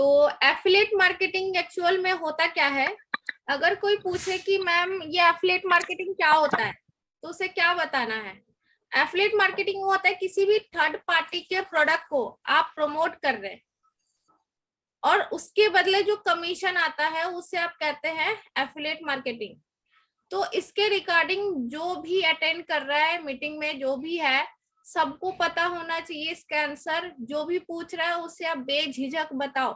तो affiliate marketing actual में होता क्या है, अगर कोई पूछे कि मैम ये एफिलिएट मार्केटिंग क्या होता है, तो उसे क्या बताना है। एफिलिएट मार्केटिंग होता है किसी भी थर्ड पार्टी के प्रोडक्ट को आप प्रमोट कर रहे हैं और उसके बदले जो कमीशन आता है उसे आप कहते हैं एफिलिएट मार्केटिंग। तो इसके रिगार्डिंग जो भी अटेंड कर रहा है मीटिंग में, जो भी है, सबको पता होना चाहिए इसका आंसर। जो भी पूछ रहा है उसे आप बेझिझक बताओ,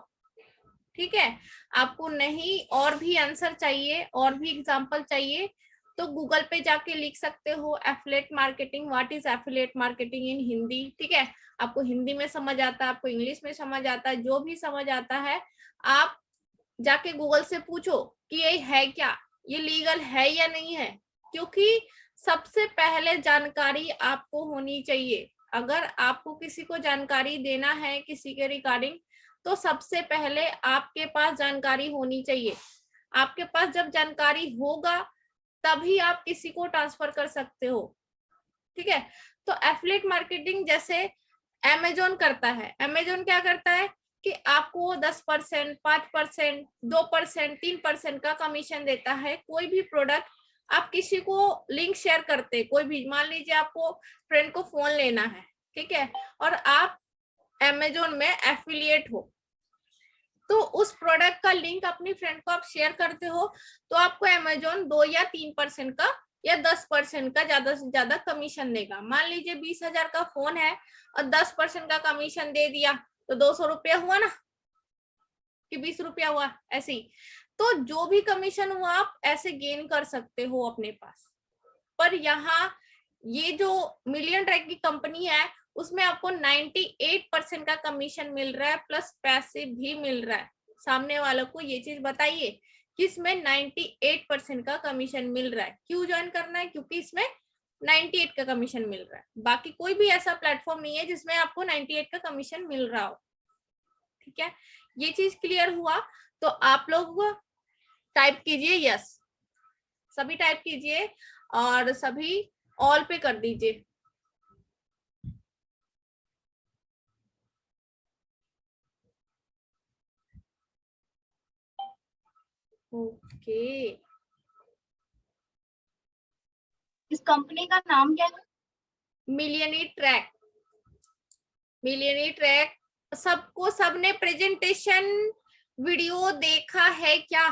ठीक है। आपको नहीं और भी आंसर चाहिए और भी एग्जांपल चाहिए तो गूगल पे जाके लिख सकते हो affiliate marketing, what is affiliate marketing in Hindi, ठीक है। आपको हिंदी में समझ आता है, आपको इंग्लिश में समझ आता है, जो भी समझ आता है आप जाके गूगल से पूछो कि ये है क्या, ये लीगल है या नहीं है। क्योंकि सबसे पहले जानकारी आपको होनी चाहिए। अगर आपको किसी को जानकारी देना है किसी के रिगार्डिंग, तो सबसे पहले आपके पास जानकारी होनी चाहिए। आपके पास जब जानकारी होगा तभी आप किसी को ट्रांसफर कर सकते हो, ठीक है। तो एफिलिएट मार्केटिंग जैसे अमेजोन करता है, अमेजोन क्या करता है कि आपको 10%, 5%, 2%, 3% का कमीशन देता है। कोई भी प्रोडक्ट आप किसी को लिंक शेयर करते, कोई भी, मान लीजिए आपको फ्रेंड को फोन लेना है, ठीक है, और आप अमेजोन में एफिलिएट हो, तो उस प्रोडक्ट का लिंक अपनी फ्रेंड को आप शेयर करते हो, तो आपको अमेजोन 2 या 3% का या 10% का ज्यादा से ज्यादा कमीशन देगा। मान लीजिए 20,000 का फोन है और 10% का कमीशन दे दिया तो 200 रुपया हुआ ना, कि 20 रुपया हुआ, ऐसे ही। तो जो भी कमीशन हुआ आप ऐसे गेन कर सकते हो अपने पास। पर यहाँ ये जो मिलियन ट्रैक की कंपनी है उसमें आपको 98% का कमीशन मिल रहा है, प्लस पैसे भी मिल रहा है। सामने वालों को ये चीज बताइए कि इसमें 98% का कमीशन मिल रहा है। क्यों ज्वाइन करना है? क्योंकि इसमें 98 का कमीशन मिल रहा है। बाकी कोई भी ऐसा प्लेटफॉर्म नहीं है जिसमें आपको 98 का कमीशन मिल रहा हो, ठीक है। ये चीज क्लियर हुआ? तो आप लोग टाइप कीजिए यस, सभी टाइप कीजिए और सभी ऑल पे कर दीजिए। ओके, इस कंपनी का नाम क्या है? मिलियनी ट्रैक। मिलियनी ट्रैक सबको, सबने प्रेजेंटेशन वीडियो देखा है क्या?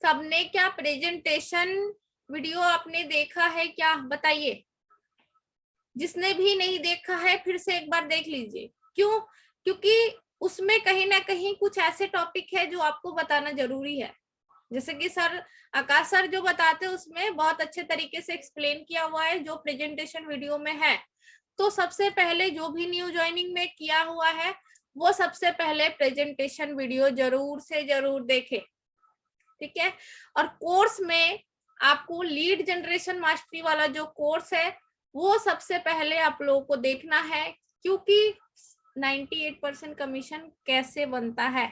सबने क्या प्रेजेंटेशन वीडियो आपने देखा है क्या? बताइए। जिसने भी नहीं देखा है फिर से एक बार देख लीजिए। क्यों? क्योंकि उसमें कहीं ना कहीं कुछ ऐसे टॉपिक है जो आपको बताना जरूरी है। जैसे कि सर आकाश सर जो बताते हैं उसमें बहुत अच्छे तरीके से एक्सप्लेन किया हुआ है जो प्रेजेंटेशन वीडियो में है। तो सबसे पहले जो भी न्यू ज्वाइनिंग में किया हुआ है वो सबसे पहले प्रेजेंटेशन वीडियो जरूर से जरूर देखे, ठीक है। और कोर्स में आपको लीड जनरेशन मास्टरी वाला जो कोर्स है वो सबसे पहले आप लोगों को देखना है, क्योंकि 98% कमीशन कैसे बनता है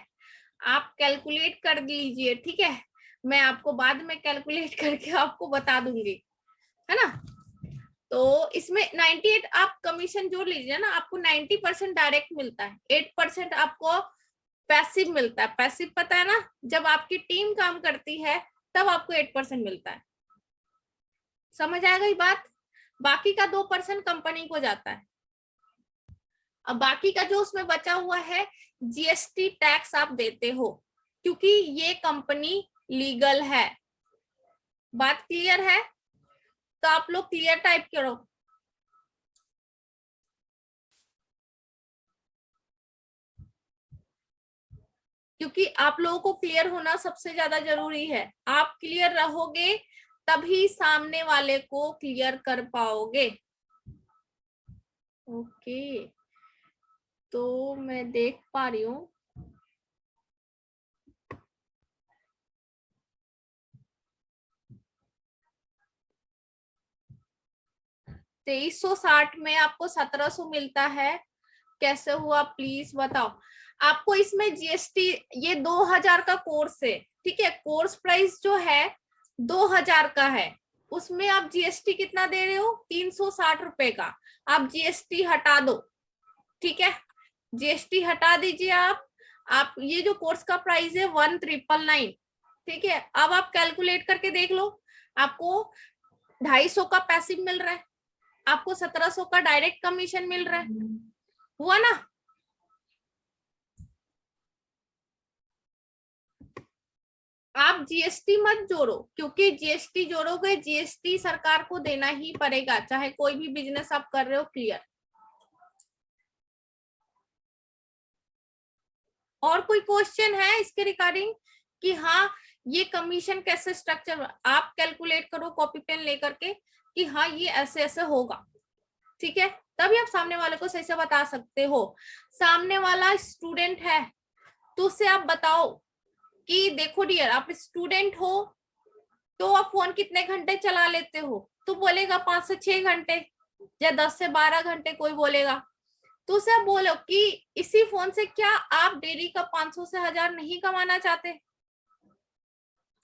आप कैलकुलेट कर लीजिए, ठीक है। मैं आपको बाद में कैलकुलेट करके आपको बता दूंगी, है ना। तो इसमें 98 आप कमीशन जोड़ लीजिए ना, आपको 90% डायरेक्ट मिलता है, 8% आपको पैसिव मिलता है। पैसिव पता है ना, जब आपकी टीम काम करती है तब आपको 8% मिलता है। समझ आ गई बात? बाकी का 2% कंपनी को जाता है। अब बाकी का जो उसमें बचा हुआ है जीएसटी टैक्स आप देते हो, क्योंकि ये कंपनी लीगल है। बात क्लियर है? तो आप लोग क्लियर टाइप करो। क्योंकि आप लोगों को क्लियर होना सबसे ज्यादा जरूरी है। आप क्लियर रहोगे तभी सामने वाले को क्लियर कर पाओगे। ओके, तो मैं देख पा रही हूँ ₹2360 में आपको 1700 मिलता है। कैसे हुआ प्लीज बताओ। आपको इसमें जीएसटी, ये 2000 का कोर्स है, ठीक है। कोर्स प्राइस जो है 2000 का है, उसमें आप जीएसटी कितना दे रहे हो? 360 रुपए का। आप जीएसटी हटा दो, ठीक है। जीएसटी हटा दीजिए आप, आप ये जो कोर्स का प्राइस है 1999, ठीक है। अब आप कैलकुलेट करके देख लो, आपको 250 का पैसिव मिल रहा है, आपको 1700 का डायरेक्ट कमीशन मिल रहा है, हुआ ना। आप जीएसटी मत जोड़ो, क्योंकि जीएसटी जोड़ोगे जीएसटी सरकार को देना ही पड़ेगा, चाहे कोई भी बिजनेस आप कर रहे हो। क्लियर? और कोई क्वेश्चन है इसके रिगार्डिंग कि हाँ ये कमीशन कैसे स्ट्रक्चर, आप कैलकुलेट करो कॉपी पेन लेकर के कि हाँ ये ऐसे ऐसे होगा, ठीक है। तभी आप सामने वाले को सही से बता सकते हो। सामने वाला स्टूडेंट है तो उससे आप बताओ कि देखो डियर, आप स्टूडेंट हो तो आप फोन कितने घंटे चला लेते हो, तो बोलेगा 5 से 6 घंटे या 10 से 12 घंटे कोई बोलेगा। तो उसे आप बोलो कि इसी फोन से क्या आप डेली का 500 से 1000 नहीं कमाना चाहते।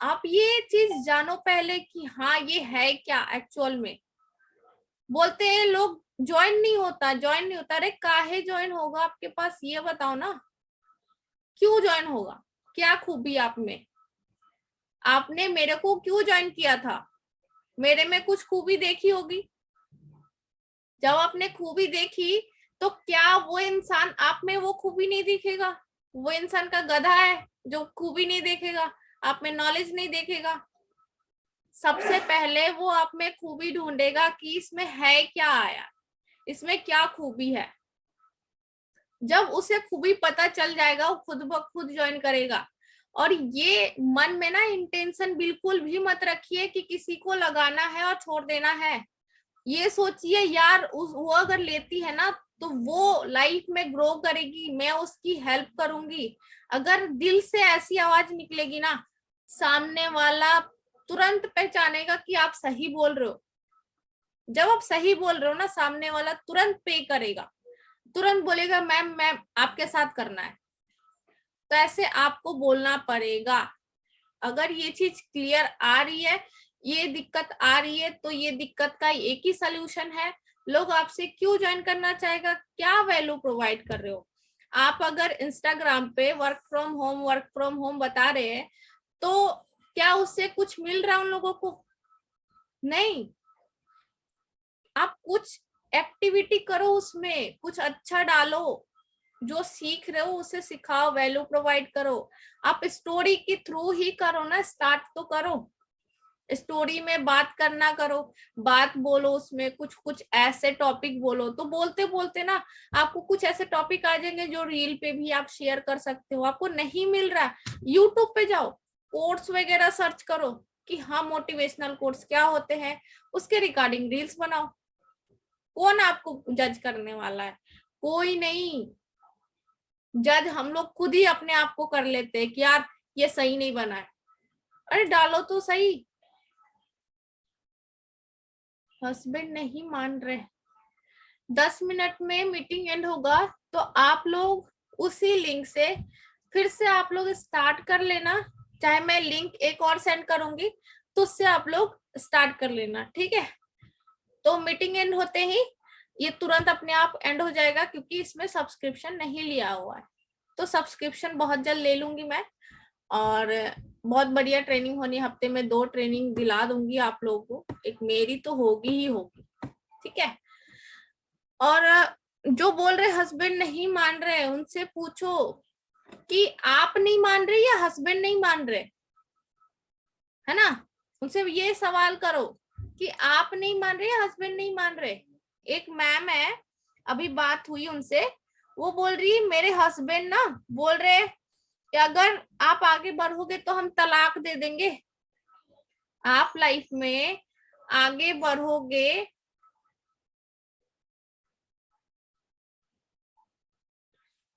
आप ये चीज जानो पहले कि हाँ ये है क्या एक्चुअल में। बोलते हैं लोग ज्वाइन नहीं होता, ज्वाइन नहीं होता। अरे काहे ज्वाइन होगा आपके पास, ये बताओ ना, क्यों ज्वाइन होगा, क्या खूबी आप में, आपने मेरे को क्यों ज्वाइन किया था, मेरे में कुछ खूबी देखी होगी। जब आपने खूबी देखी तो क्या वो इंसान आप में वो खूबी नहीं दिखेगा, वो इंसान का गधा है जो खूबी नहीं देखेगा, आप में नॉलेज नहीं देखेगा। सबसे पहले वो आप में खूबी ढूंढेगा कि इसमें है क्या आया, इसमें क्या खूबी है। जब उसे खूबी पता चल जाएगा वो खुद ब खुद ज्वाइन करेगा। और ये मन में ना इंटेंशन बिल्कुल भी मत रखिए कि किसी को लगाना है और छोड़ देना है। ये सोचिए यार वो अगर लेती है ना तो वो लाइफ में ग्रो करेगी, मैं उसकी हेल्प करूंगी। अगर दिल से ऐसी आवाज निकलेगी ना, सामने वाला तुरंत पहचानेगा कि आप सही बोल रहे हो। जब आप सही बोल रहे हो ना, सामने वाला तुरंत पे करेगा, तुरंत बोलेगा मैम मैम आपके साथ करना है। तो ऐसे आपको बोलना पड़ेगा। अगर ये चीज क्लियर आ रही है, ये दिक्कत आ रही है, तो ये दिक्कत का एक ही सोल्यूशन है, लोग आपसे क्यों ज्वाइन करना चाहेगा, क्या वैल्यू प्रोवाइड कर रहे हो। आप अगर इंस्टाग्राम पे वर्क फ्रॉम होम बता रहे हैं तो क्या उससे कुछ मिल रहा है उन लोगों को? नहीं। आप कुछ एक्टिविटी करो, उसमें कुछ अच्छा डालो, जो सीख रहे हो उसे सिखाओ, वैल्यू प्रोवाइड करो। आप स्टोरी के थ्रू ही करो ना, स्टार्ट तो करो, स्टोरी में बात करना करो, बात बोलो, उसमें कुछ कुछ ऐसे टॉपिक बोलो, तो बोलते बोलते ना आपको कुछ ऐसे टॉपिक आ जाएंगे जो रील पे भी आप शेयर कर सकते हो। आपको नहीं मिल रहा, यूट्यूब पे जाओ, कोर्स वगैरह सर्च करो कि हाँ मोटिवेशनल कोर्स क्या होते हैं, उसके रिगार्डिंग रील्स बनाओ। कौन आपको जज करने वाला है? कोई नहीं। जज हम लोग खुद ही अपने आप को कर लेते हैं कि यार ये सही नहीं बना है। अरे डालो तो सही। हस्बैंड नहीं मान रहे, 10 मिनट में मीटिंग एंड होगा, तो आप लोग उसी लिंक से फिर से आप लोग स्टार्ट कर लेना, चाहे मैं लिंक एक और सेंड करूंगी तो उससे आप लोग स्टार्ट कर लेना, ठीक है। तो मीटिंग एंड होते ही ये तुरंत अपने आप एंड हो जाएगा, क्योंकि इसमें सब्सक्रिप्शन नहीं लिया हुआ है। तो सब्सक्रिप्शन बहुत जल्द ले लूंगी मैं, और बहुत बढ़िया ट्रेनिंग होनी, हफ्ते में 2 ट्रेनिंग दिला दूंगी आप लोगों को, एक मेरी तो होगी ही होगी, ठीक है। और जो बोल रहे हस्बैंड नहीं मान रहे, उनसे पूछो कि आप नहीं मान रहे या हस्बैंड नहीं मान रहे, है ना। उनसे ये सवाल करो कि आप नहीं मान रहे या हस्बैंड नहीं मान रहे। एक मैम है, अभी बात हुई उनसे, वो बोल रही मेरे हस्बैंड ना बोल रहे कि अगर आप आगे बढ़ोगे तो हम तलाक दे देंगे। आप लाइफ में आगे बढ़ोगे,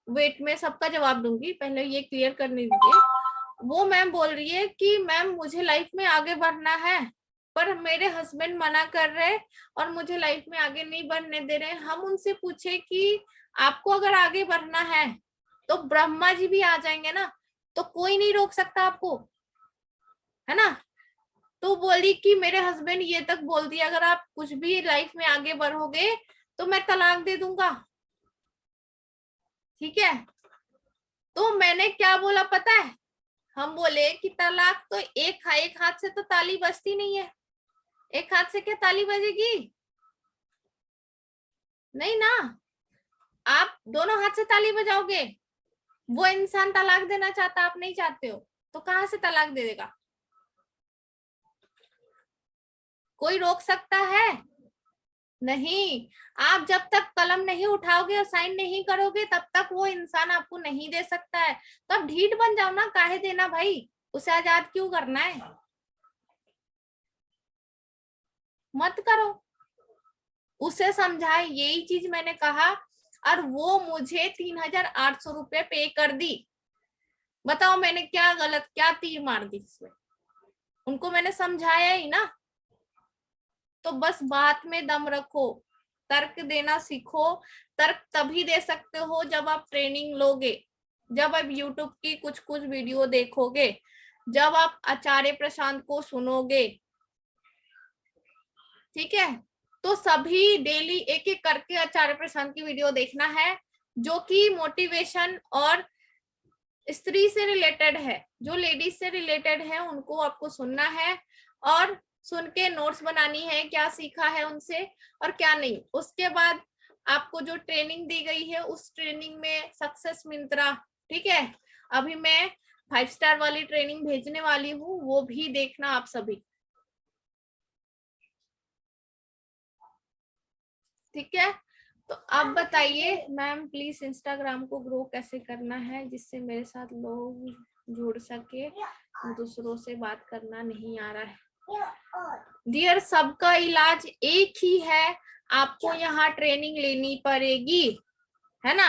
वेट में सबका जवाब दूंगी, पहले ये क्लियर करने दीजिए। वो मैम बोल रही है कि मैम मुझे लाइफ में आगे बढ़ना है, पर मेरे हस्बैंड मना कर रहे और मुझे लाइफ में आगे नहीं बढ़ने दे रहे। हम उनसे पूछे कि आपको अगर आगे बढ़ना है तो ब्रह्मा जी भी आ जाएंगे ना, तो कोई नहीं रोक सकता आपको, है ना। तो बोली कि मेरे हस्बैंड ये तक बोल दिया अगर आप कुछ भी लाइफ में आगे बढ़ोगे तो मैं तलाक दे दूंगा, ठीक है। तो मैंने क्या बोला पता है, हम बोले कि तलाक तो एक हाथ से तो ताली बजती नहीं है, एक हाथ से क्या ताली बजेगी, नहीं ना। आप दोनों हाथ से ताली बजाओगे, वो इंसान तलाक देना चाहता, आप नहीं चाहते हो, तो कहां से तलाक दे देगा? कोई रोक सकता है? नहीं। आप जब तक कलम नहीं उठाओगे और साइन नहीं करोगे तब तक वो इंसान आपको नहीं दे सकता है। तो अब ढीठ बन जाओ ना, काहे देना भाई, उसे आजाद क्यों करना है, मत करो। उसे समझाए, यही चीज मैंने कहा, और वो मुझे 3,800 रुपये पे कर दी। बताओ मैंने क्या गलत, क्या तीर मार दी इसमें, उनको मैंने समझाया ही ना। तो बस बात में दम रखो, तर्क देना सीखो। तर्क तभी दे सकते हो जब आप ट्रेनिंग लोगे, जब आप यूट्यूब की कुछ कुछ वीडियो देखोगे, जब आप आचार्य प्रशांत को सुनोगे, ठीक है। तो सभी डेली एक एक करके आचार्य प्रशांत की वीडियो देखना है, जो कि मोटिवेशन और स्त्री से रिलेटेड है, जो लेडीज से रिलेटेड है उनको आपको सुनना है, और सुन के नोट्स बनानी है, क्या सीखा है उनसे और क्या नहीं। उसके बाद आपको जो ट्रेनिंग दी गई है उस ट्रेनिंग में सक्सेस मिंत्रा, ठीक है, अभी मैं 5 स्टार वाली ट्रेनिंग भेजने वाली हूँ, वो भी देखना आप सभी, ठीक है। तो आप बताइए मैम प्लीज इंस्टाग्राम को ग्रो कैसे करना है जिससे मेरे साथ लोग जुड़ सके, दूसरों से बात करना नहीं आ रहा है। डियर, सबका इलाज एक ही है, आपको यहाँ ट्रेनिंग लेनी पड़ेगी, है ना।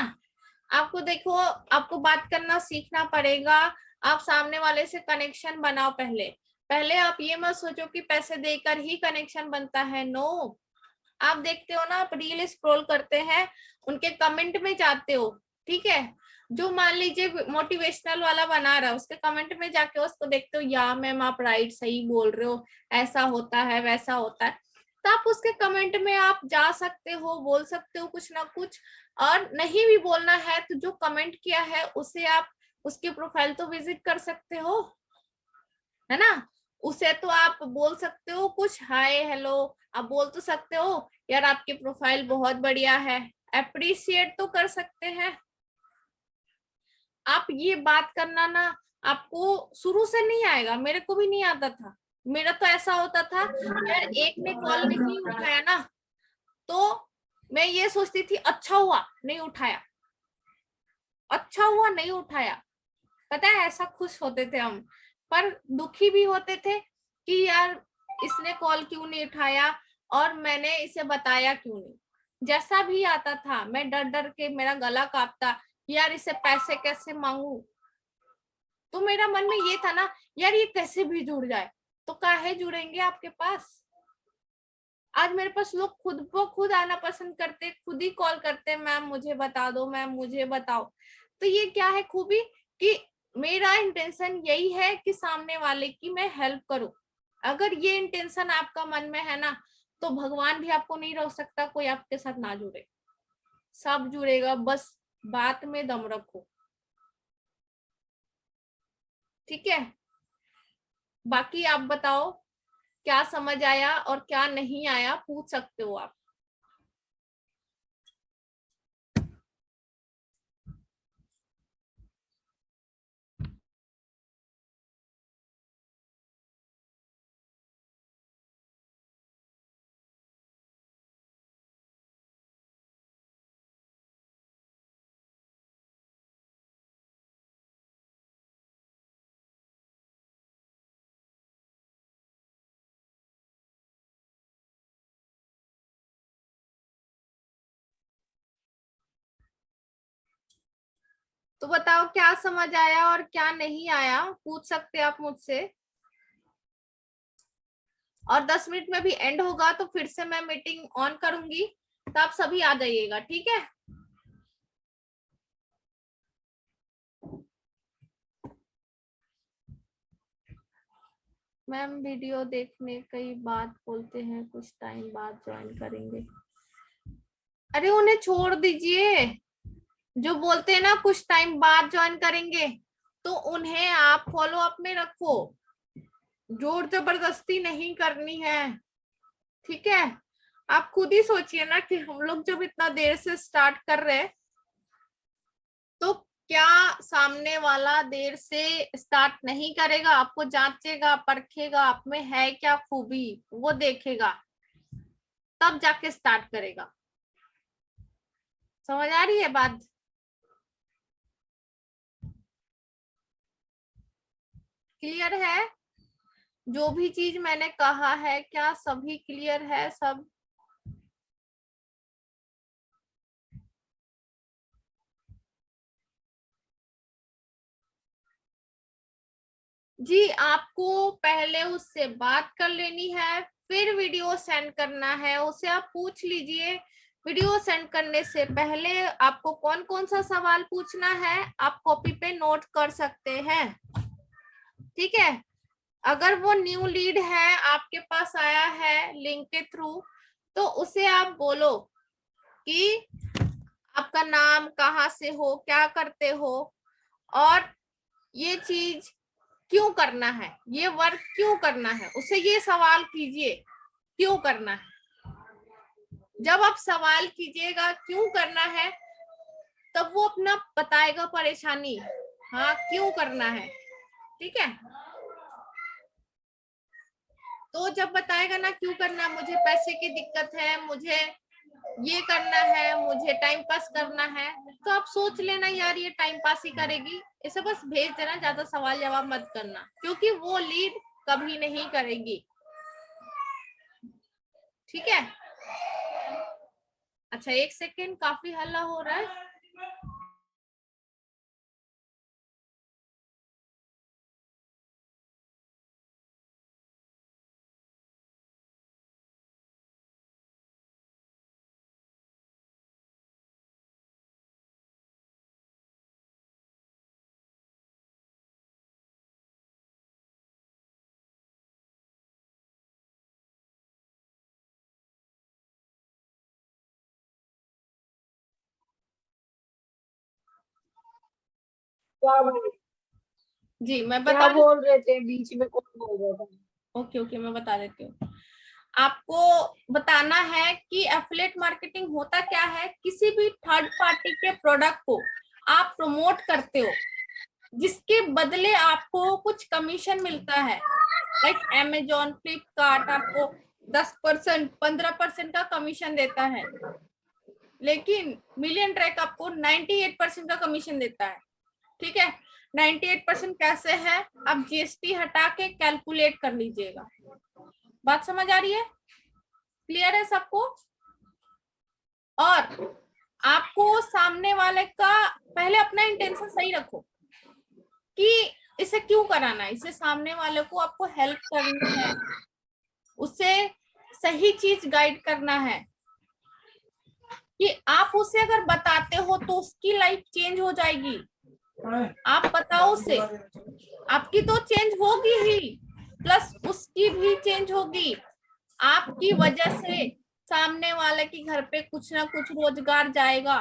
आपको देखो, आपको बात करना सीखना पड़ेगा, आप सामने वाले से कनेक्शन बनाओ। पहले पहले आप ये मत सोचो कि पैसे देकर ही कनेक्शन बनता है, नो। आप देखते हो ना, आप रील स्क्रॉल करते हैं, उनके कमेंट में जाते हो, ठीक है, जो मान लीजिए मोटिवेशनल वाला बना रहा है उसके कमेंट में जाके उसको देखते हो, या मैम आप राइट सही बोल रहे हो, ऐसा होता है वैसा होता है, तो आप उसके कमेंट में आप जा सकते हो, बोल सकते हो कुछ ना कुछ। और नहीं भी बोलना है तो जो कमेंट किया है उसे आप, उसकी प्रोफाइल तो विजिट कर सकते हो, है ना। उसे तो आप बोल सकते हो कुछ, हाय हेलो, आप बोल तो सकते हो, यार आपकी प्रोफाइल बहुत बढ़िया है, अप्रिशिएट तो कर सकते हैं। आप ये बात करना ना, आपको शुरू से नहीं आएगा, मेरे को भी नहीं आता था। मेरा तो ऐसा होता था, यार एक ने कॉल नहीं उठाया ना, तो मैं ये सोचती थी अच्छा हुआ नहीं उठाया, अच्छा हुआ नहीं उठाया, पता है ऐसा खुश होते थे हम। पर दुखी भी होते थे कि यार इसने कॉल क्यों नहीं उठाया और मैंने इसे बताया क्यों नहीं। जैसा भी आता था मैं डर डर के, मेरा गला कांपता, यार इसे पैसे कैसे मांगू। तो मेरा मन में ये था ना, यार ये कैसे भी जुड़ जाए, तो काहे जुड़ेंगे आपके पास। आज मेरे पास लोग खुद को खुद आना पसंद करते, खुद ही कॉल करते, मैम मुझे बता दो, मैम मुझे बताओ। तो ये क्या है खूबी, कि मेरा इंटेंशन यही है कि सामने वाले की मैं हेल्प करूं। अगर ये इंटेंशन आपका मन में है ना, तो भगवान भी आपको नहीं रोक सकता कोई आपके साथ ना जुड़े, सब जुड़ेगा, बस बात में दम रखो, ठीक है। बाकी आप बताओ क्या समझ आया और क्या नहीं आया, पूछ सकते हो आप। तो बताओ क्या समझ आया और क्या नहीं आया, पूछ सकते आप मुझसे। और 10 मिनट में भी एंड होगा तो फिर से मैं मीटिंग ऑन करूंगी, तो आप सभी आ जाइएगा, ठीक है। मैम वीडियो देखने कई बात बोलते हैं, कुछ टाइम बाद ज्वाइन करेंगे। अरे उन्हें छोड़ दीजिए, जो बोलते हैं ना कुछ टाइम बाद ज्वाइन करेंगे, तो उन्हें आप फॉलो अप में रखो, जोर जबरदस्ती नहीं करनी है। ठीक है, आप खुद ही सोचिए ना कि हम लोग जब इतना देर से स्टार्ट कर रहे हैं, तो क्या सामने वाला देर से स्टार्ट नहीं करेगा, आपको जांचेगा, परखेगा, आप में है क्या खूबी, वो देखेगा, तब जाके स्टार्ट करेगा। समझ आ रही है बात? क्लियर है? जो भी चीज मैंने कहा है, क्या सभी क्लियर है सब? जी, आपको पहले उससे बात कर लेनी है, फिर वीडियो सेंड करना है। उसे आप पूछ लीजिए, वीडियो सेंड करने से पहले आपको कौन कौन सा सवाल पूछना है आप कॉपी पे नोट कर सकते हैं। ठीक है, अगर वो न्यू लीड है, आपके पास आया है लिंक के थ्रू, तो उसे आप बोलो कि आपका नाम, कहाँ से हो, क्या करते हो, और ये चीज क्यों करना है, ये वर्क क्यों करना है, उसे ये सवाल कीजिए, क्यों करना है। जब आप सवाल कीजिएगा क्यों करना है, तब वो अपना बताएगा परेशानी, हाँ क्यों करना है। ठीक है, तो जब बताएगा ना क्यों करना, मुझे पैसे की दिक्कत है, मुझे ये करना है, मुझे टाइम पास करना है, तो आप सोच लेना यार ये टाइम पास ही करेगी, इसे बस भेज देना, ज्यादा सवाल जवाब मत करना, क्योंकि वो लीड कभी नहीं करेगी। ठीक है, अच्छा एक सेकेंड, काफी हल्ला हो रहा है। क्या बोल जी मैं क्या बता बोल रहे थे? बीच में कौन बोल रहा था? ओके ओके, मैं बता देती हूँ। आपको बताना है कि एफिलिएट मार्केटिंग होता क्या है। किसी भी थर्ड पार्टी के प्रोडक्ट को आप प्रमोट करते हो, जिसके बदले आपको कुछ कमीशन मिलता है। लाइक अमेजोन, फ्लिपकार्ट आपको 10%, 15% का कमीशन देता है, लेकिन मिलियन ट्रैक आपको 98% का कमीशन देता है। ठीक है, 98% कैसे है, आप जीएसटी हटा के कैलकुलेट कर लीजिएगा। बात समझ आ रही है? क्लियर है सबको? और आपको सामने वाले का पहले अपना इंटेंशन सही रखो कि इसे क्यों कराना है, इसे सामने वाले को आपको हेल्प करनी है, उसे सही चीज गाइड करना है, कि आप उसे अगर बताते हो तो उसकी लाइफ चेंज हो जाएगी। आप बताओ उसे, आपकी तो चेंज होगी ही, प्लस उसकी भी चेंज होगी। आपकी वजह से सामने वाले के घर पे कुछ ना कुछ रोजगार जाएगा।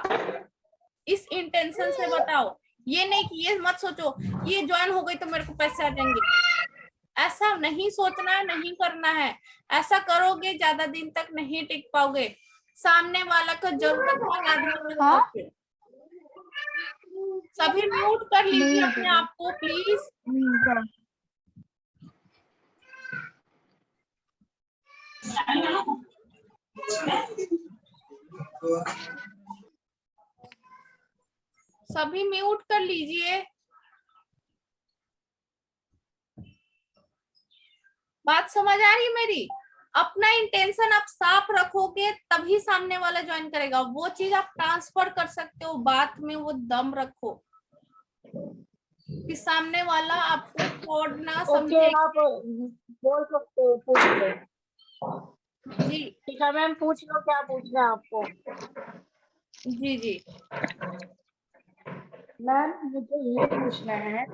इस इंटेंशन से बताओ, ये नहीं कि ये मत सोचो ये ज्वाइन हो गई तो मेरे को पैसे आ जाएंगे, ऐसा नहीं सोचना है, नहीं करना है। ऐसा करोगे ज्यादा दिन तक नहीं टिक पाओगे, सामने वाला का जरूरतमंद आदमी बन हाँ? सकते। सभी म्यूट कर लीजिए अपने आप को प्लीज। सभी म्यूट कर लीजिए। बात समझ आ रही है मेरी? अपना इंटेंशन आप साफ रखोगे तभी सामने वाला ज्वाइन करेगा। वो चीज आप ट्रांसफर कर सकते हो, बात में वो दम रखो कि सामने वाला आपको फ्रॉड ना ओके, समझे। आप बोल सकते हो, पूछ लो। जी ठीक है मैम, पूछ लो क्या पूछना है आपको। जी जी मैम मुझे ये पूछना है,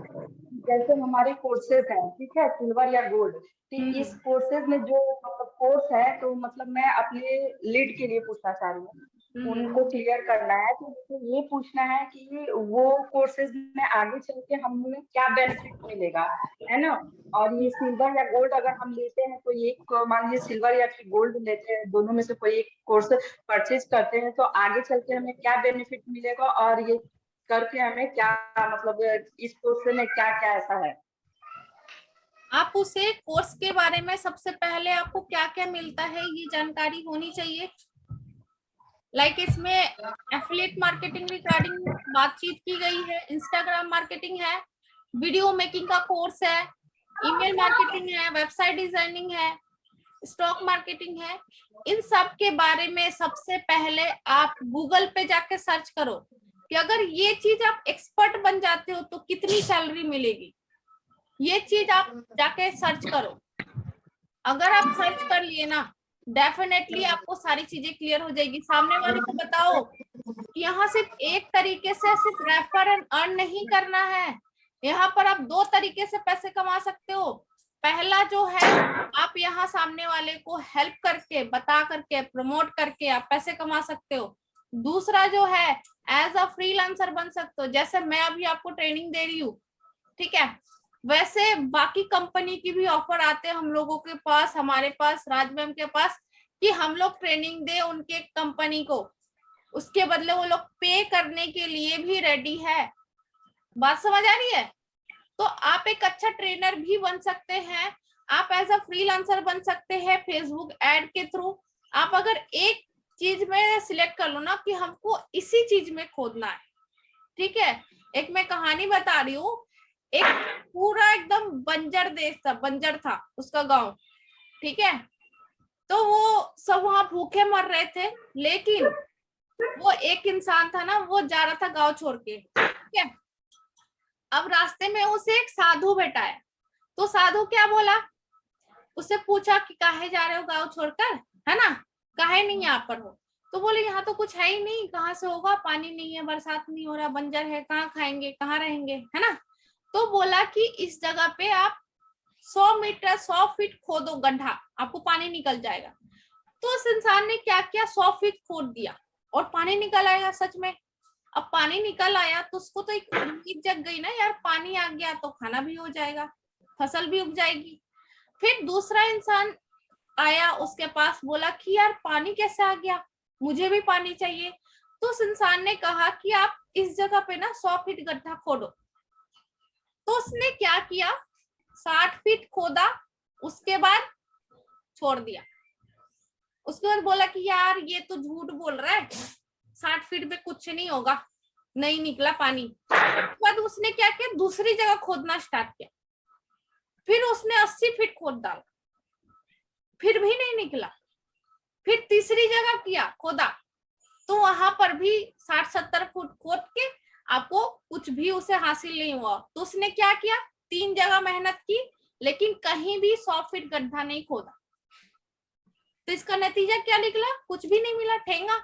जैसे हमारे कोर्सेज हैं, ठीक है, सिल्वर या गोल्ड, तो हम्म इस कोर्सेज में जो मतलब कोर्स है, तो मतलब मैं अपने लीड के लिए पूछना चाह रही हूँ। उनको क्लियर करना है। तो उनको ये पूछना है कि वो कोर्सेज में आगे चल के हमें क्या बेनिफिट मिलेगा, है ना। और ये सिल्वर या गोल्ड अगर हम लेते हैं, तो एक मान लीजिए सिल्वर या फिर गोल्ड लेते हैं, दोनों में से कोई एक कोर्स परचेज करते हैं, तो आगे चल के हमें क्या बेनिफिट मिलेगा और ये करके हमें क्या, मतलब इस कोर्स में क्या क्या ऐसा है। आप उसे कोर्स के बारे में सबसे पहले आपको क्या क्या मिलता है ये जानकारी होनी चाहिए। लाइक इसमें एफिलिएट मार्केटिंग रिगार्डिंग बातचीत की गई है, इंस्टाग्राम मार्केटिंग है, वीडियो मेकिंग का कोर्स है, ईमेल मार्केटिंग है, वेबसाइट डिजाइनिंग है, स्टॉक मार्केटिंग है। इन सब के बारे में सबसे पहले आप गूगल पे जाके सर्च करो कि अगर ये चीज आप एक्सपर्ट बन जाते हो तो कितनी सैलरी मिलेगी। ये चीज आप जाके सर्च करो। अगर आप सर्च कर लिए ना, डेफिनेटली आपको सारी चीजें क्लियर हो जाएगी। सामने वाले को बताओ कि यहाँ सिर्फ एक तरीके से सिर्फ रेफर एंड अर्न नहीं करना है, यहाँ पर आप दो तरीके से पैसे कमा सकते हो। पहला जो है, आप यहाँ सामने वाले को हेल्प करके, बता करके, प्रमोट करके आप पैसे कमा सकते हो। दूसरा जो है, एज अ फ्रीलांसर बन सकते हो, जैसे मैं अभी आपको ट्रेनिंग दे रही हूँ, ठीक है, वैसे बाकी कंपनी की भी ऑफर आते हैं हम लोगों के पास, हमारे पास, राज मैम के पास, कि हम लोग ट्रेनिंग दे उनके कंपनी को, उसके बदले वो लोग पे करने के लिए भी रेडी है। बात समझ आ रही है। तो आप एक अच्छा ट्रेनर भी बन सकते हैं, आप एज अ फ्रीलांसर बन सकते हैं फेसबुक एड के थ्रू। आप अगर एक चीज में सिलेक्ट कर लो ना कि हमको इसी चीज में खोदना है, ठीक है। एक मैं कहानी बता रही हूँ, एक पूरा एकदम बंजर देश था, बंजर था उसका गांव, ठीक है। तो वो सब वहां भूखे मर रहे थे, लेकिन वो एक इंसान था ना, वो जा रहा था गांव छोड़ के, ठीक है। अब रास्ते में उसे एक साधु भेटा है, तो साधु क्या बोला, उससे पूछा कि काहे जा रहे हो गांव छोड़कर, है ना, काहे नहीं यहाँ पर हो। तो बोले यहाँ तो कुछ है ही नहीं, कहाँ से होगा, पानी नहीं है, बरसात नहीं हो रहा, बंजर है, कहाँ खाएंगे, कहाँ रहेंगे, है ना। तो बोला कि इस जगह पे आप 100 मीटर 100 फीट खोदो गड्ढा, आपको पानी निकल जाएगा। तो उस इंसान ने क्या किया, 100 फीट खोद दिया और पानी निकल आएगा सच में। अब पानी निकल आया तो उसको तो एक उम्मीद जग गई ना, यार पानी आ गया तो खाना भी हो जाएगा, फसल भी उग जाएगी। फिर दूसरा इंसान आया उसके पास, बोला कि यार पानी कैसे आ गया, मुझे भी पानी चाहिए। तो उस इंसान ने कहा कि आप इस जगह पे ना 100 फीट गड्ढा खोदो। तो उसने क्या किया, 60 फीट खोदा, उसके बाद छोड़ दिया। उसके बाद बोला कि यार ये तो झूठ बोल रहा है, 60 फीट पे कुछ नहीं होगा, नहीं निकला पानी। उसके बाद उसने क्या किया, दूसरी जगह खोदना स्टार्ट किया। फिर उसने 80 फीट खोद डाला, फिर भी नहीं निकला। फिर तीसरी जगह किया, खोदा, तो वहां पर भी 60-70 फुट खोद के आपको कुछ भी उसे हासिल नहीं हुआ। तो उसने क्या किया, 3 जगह मेहनत की, लेकिन कहीं भी 100 फीट गड्ढा नहीं खोदा। तो इसका नतीजा क्या निकला, कुछ भी नहीं मिला, ठेंगा।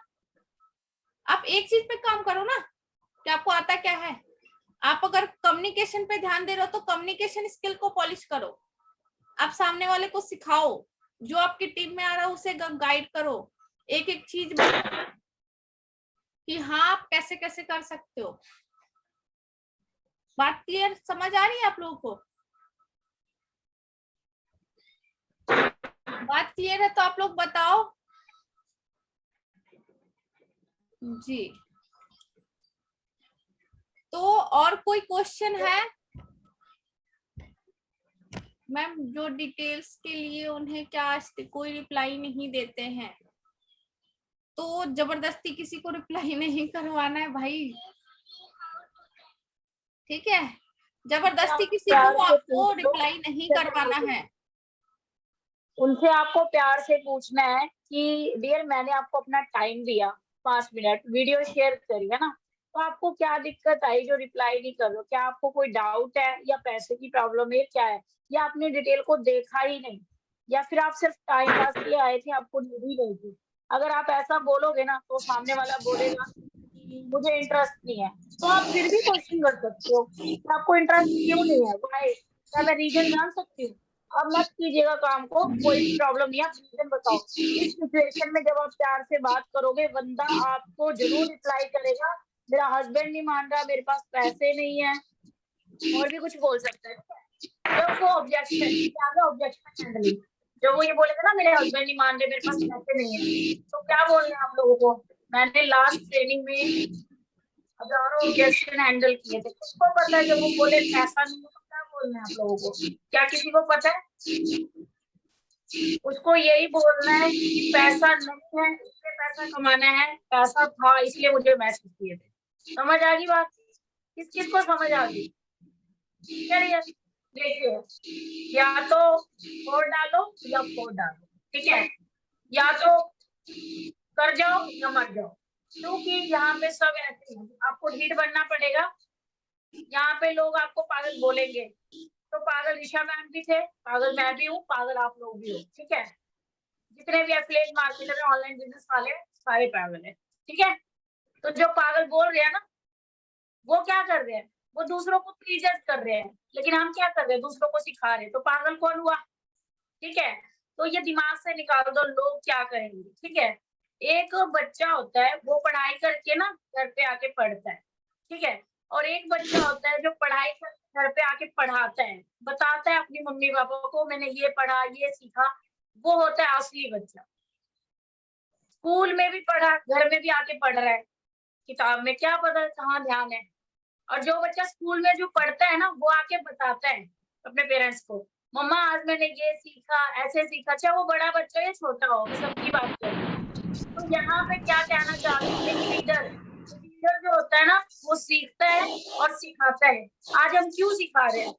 आप एक चीज पे काम करो ना, कि आपको आता क्या है। आप अगर कम्युनिकेशन पे ध्यान दे रहे हो तो कम्युनिकेशन स्किल को पॉलिश करो, आप सामने वाले को सिखाओ, जो आपकी टीम में आ रहा है उसे गाइड करो, एक एक चीज बताओ कि हाँ आप कैसे कैसे कर सकते हो। बात क्लियर समझ आ रही है आप लोगों को। बात क्लियर है तो आप लोग बताओ जी। तो और कोई क्वेश्चन है मैम, जो डिटेल्स के लिए उन्हें क्या कोई रिप्लाई नहीं देते हैं, तो जबरदस्ती किसी को रिप्लाई नहीं करवाना है भाई, ठीक है। जबरदस्ती किसी को आपको रिप्लाई नहीं करवाना है। उनसे आपको प्यार से पूछना है कि डियर मैंने आपको अपना टाइम दिया 5 मिनट, वीडियो शेयर करी है ना, तो आपको क्या दिक्कत आई जो रिप्लाई नहीं कर रहे हो, क्या आपको कोई डाउट है या पैसे की प्रॉब्लम है, क्या है, या आपने डिटेल को देखा ही नहीं, या फिर आप सिर्फ टाइम पास के लिए आए थे, आपको नीड ही नहीं थी। अगर आप ऐसा बोलोगे ना तो सामने वाला बोलेगा कि मुझे इंटरेस्ट नहीं है। तो आप फिर भी क्वेश्चन कर सकते हो कि आपको इंटरेस्ट क्यों नहीं है, वाई, क्या मैं रीजन जान सकती हूँ। अब मत कीजिएगा काम को, कोई प्रॉब्लम नहीं है, आप रीजन बताओ। इस सिचुएशन में जब आप प्यार से बात करोगे, बंदा आपको जरूर रिप्लाई करेगा, मेरा हस्बैंड नहीं मान रहा, मेरे पास पैसे नहीं है, और भी कुछ बोल सकता है। जब वो ऑब्जेक्शन, क्या है ऑब्जेक्शन हैंडलिंग, जब वो ये बोलेगा ना मेरे हस्बैंड नहीं मान रहे, मेरे पास पैसे नहीं है, तो क्या बोलना है आप लोगों को? मैंने लास्ट ट्रेनिंग में हजारों ऑब्जेक्शन हैंडल किए थे। किसको पता है जब वो बोले पैसा नहीं है तो क्या बोलना है आप लोगों को? क्या किसी को पता है? उसको यही बोलना है कि पैसा नहीं है इसलिए पैसा कमाना है, पैसा था इसलिए मुझे मैसेज किए थे। समझ आ गई बात? किस किस को समझ आ गई? चलिए देखिए, या तो फोड़ डालो या फोड़ डालो, ठीक है? या तो कर जाओ या मर जाओ, क्योंकि यहाँ पे सब ऐसे हैं, आपको ढीठ बनना पड़ेगा। यहाँ पे लोग आपको पागल बोलेंगे, तो पागल ऋषा मैम भी थे, पागल मैं भी हूँ, पागल आप लोग भी हो, ठीक है? जितने भी एफिलिएट मार्केटर है, ऑनलाइन बिजनेस वाले, सारे पागल है, ठीक है? तो जो पागल बोल रहे हैं ना, वो क्या कर रहे हैं? वो दूसरों को प्लीजर कर रहे हैं, लेकिन हम क्या कर रहे हैं? दूसरों को सिखा रहे हैं। तो पागल कौन हुआ? ठीक है? तो ये दिमाग से निकाल दो, लोग क्या करेंगे, ठीक है? एक बच्चा होता है वो पढ़ाई करके ना घर पे आके पढ़ता है, ठीक है? और एक बच्चा होता है जो पढ़ाई करके घर पे आके पढ़ाता है, बताता है अपनी मम्मी पापा को मैंने ये पढ़ा, ये सीखा। वो होता है असली बच्चा। स्कूल में भी पढ़ा, घर में भी आके पढ़ रहा है, किताब में क्या पता कहाँ ध्यान है। और जो बच्चा स्कूल में जो पढ़ता है ना, वो आके बताता है अपने पेरेंट्स को, मम्मा आज मैंने ये सीखा, ऐसे सीखा, चाहे वो बड़ा बच्चा या छोटा हो, मैं सबकी बात कर रही हूँ। तो यहाँ पे क्या कहना चाह रही हूँ, एक लीडर जो होता है ना, वो सीखता है और सिखाता है। आज हम क्यों सिखा रहे हैं?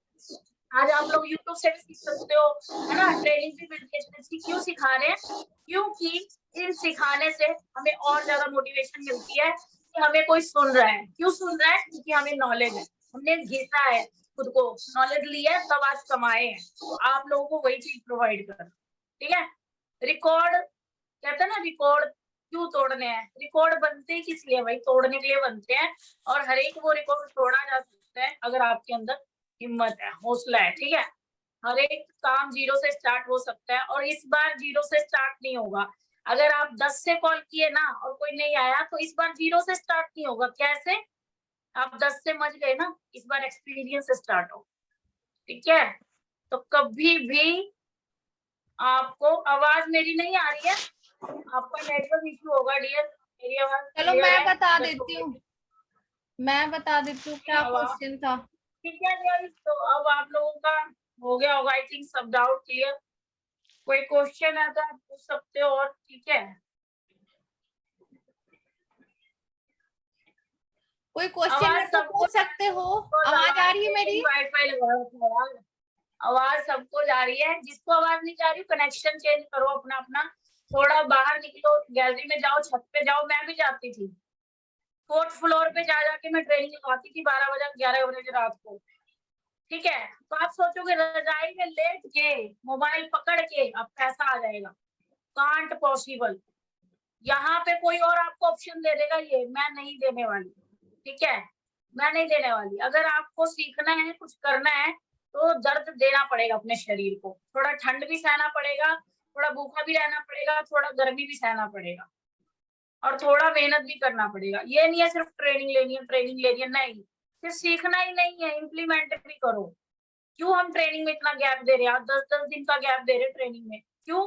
आज आप लोग YouTube से भी सीख सकते हो, है ना? ट्रेनिंग भी मिलती है। क्यों सिखा रहे हैं? क्योंकि इन सिखाने से हमें और ज्यादा मोटिवेशन मिलती है कि हमें कोई सुन रहा है। क्यों सुन रहा है? क्योंकि हमें नॉलेज है, हमने घिसा है खुद को, नॉलेज लिया है, तब आज कमाए हैं। तो आप लोगों को वही चीज प्रोवाइड कर, ठीक है? रिकॉर्ड कहते हैं ना, रिकॉर्ड क्यों तोड़ने हैं? रिकॉर्ड बनते ही किस लिए भाई? तोड़ने के लिए बनते हैं। और हर एक वो रिकॉर्ड तोड़ा जा सकता है अगर आपके अंदर हिम्मत है, हौसला है, ठीक है? हर एक काम 0 से स्टार्ट हो सकता है, और इस बार 0 से स्टार्ट नहीं होगा। अगर आप 10 से कॉल किए ना और कोई नहीं आया, तो इस बार 0 से स्टार्ट नहीं होगा। कैसे? आप 10 से मच गए ना, इस बार एक्सपीरियंस से स्टार्ट हो, ठीक है? तो कभी भी आपको आवाज मेरी नहीं आ रही है, आपका नेटवर्क इशू होगा डियर। मेरी आवाज चलो क्लियर मैं है? बता देती हूँ, मैं बता देती हूँ क्या आवाज क्वेश्चन था। ठीक है डियर। तो अब आप लोगों का हो गया होगा आई थिंक सब डाउट क्लियर। कोई क्वेश्चन है तो आप पूछ सकते हो, और ठीक है? कोई क्वेश्चन है आवाज तो सबको पूछ सकते हो। आवाज आ रही है मेरी? वाईफाई लगा, आवाज सबको जा रही है। जिसको आवाज नहीं जा रही कनेक्शन चेंज करो अपना अपना, थोड़ा बाहर निकलो, गैलरी में जाओ, छत पे जाओ। मैं भी जाती थी 4th फ्लोर पे, जा जाके मैं ट्रेनिंग लगाती थी 12 बजे 11 बजे रात को, ठीक है? तो आप सोचोगे रजाई में लेट के मोबाइल पकड़ के अब पैसा आ जाएगा, कांट पॉसिबल। यहाँ पे कोई और आपको ऑप्शन दे देगा, ये मैं नहीं देने वाली, ठीक है? मैं नहीं देने वाली। अगर आपको सीखना है, कुछ करना है, तो दर्द देना पड़ेगा अपने शरीर को, थोड़ा ठंड भी सहना पड़ेगा, थोड़ा भूखा भी रहना पड़ेगा, थोड़ा गर्मी भी सहना पड़ेगा, और थोड़ा मेहनत भी करना पड़ेगा। ये नहीं है सिर्फ ट्रेनिंग लेनी है, ट्रेनिंग लेनी है, नहीं। सिर्फ सीखना ही नहीं है, इम्प्लीमेंट भी करो। क्यों हम ट्रेनिंग में इतना गैप दे रहे हैं? आप 10-10 दिन का गैप दे रहे हैं ट्रेनिंग में, क्यों?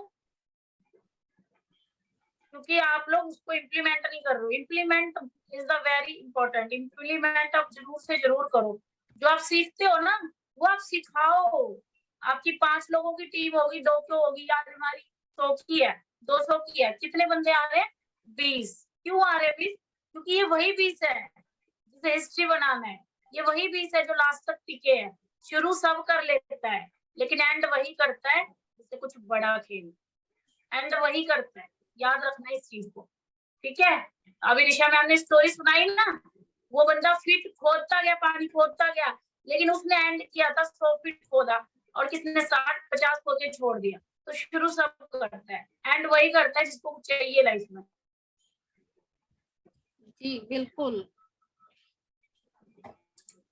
क्योंकि आप लोग उसको इम्प्लीमेंट नहीं कर रहे हो। Implement is the very important. Implement आप जरूर से जरूर करो। जो आप सीखते हो ना, वो आप सिखाओ। आपकी 5 लोगों की टीम होगी, 2 क्यों होगी? आज हमारी 100 की है, 200 की है, कितने बंदे आ रहे हैं? 20। क्यों आ रहे हैं 20? क्योंकि ये वही 20 है जिसे हिस्ट्री बनाना है। ये वही 20 है जो लास्ट तक टिके हैं। शुरू सब कर लेता है, लेकिन एंड वही करता है जिसे कुछ बड़ा खेल, एंड वही करता है। याद रखना इस चीज को, ठीक है? अभी निशा मैम ने स्टोरी सुनाई ना, वो बंदा फीट खोदता गया, पानी खोदता गया, लेकिन उसने एंड किया था 100 फीट खोदा, और किसने 60-50 खोद के छोड़ दिया। तो शुरू सब करता है, एंड वही करता है जिसको चाहिए लाइफ में। जी बिल्कुल।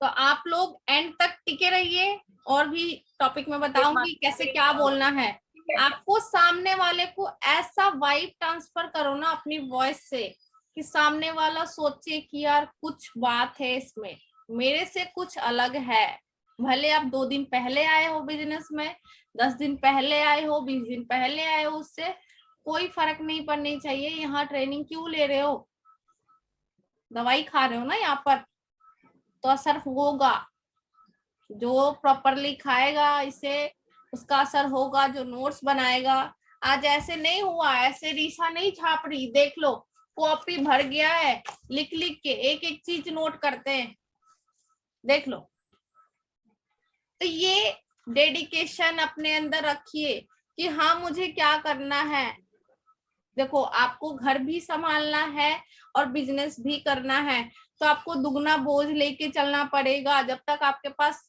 तो आप लोग एंड तक टिके रहिए, और भी टॉपिक में बताऊंगी कैसे क्या बोलना है। आपको सामने वाले को ऐसा वाइब ट्रांसफर करो ना अपनी वॉइस से कि सामने वाला सोचे कि यार कुछ बात है इसमें, मेरे से कुछ अलग है। भले आप 2 दिन पहले आए हो बिजनेस में, 10 दिन पहले आए हो, 20 दिन पहले आए हो, उससे कोई फर्क नहीं पड़नी चाहिए। यहाँ ट्रेनिंग क्यों ले रहे हो? दवाई खा रहे हो ना यहाँ पर, तो असर होगा। जो प्रॉपरली खाएगा इसे, उसका असर होगा। जो नोट्स बनाएगा, आज ऐसे नहीं हुआ, ऐसे रीसा नहीं छाप रही, देख लो कॉपी भर गया है, लिख लिख के एक एक चीज नोट करते हैं, देख लो। तो ये डेडिकेशन अपने अंदर रखिए कि हाँ मुझे क्या करना है। देखो आपको घर भी संभालना है और बिजनेस भी करना है, तो आपको दुगना बोझ लेके चलना पड़ेगा। जब तक आपके पास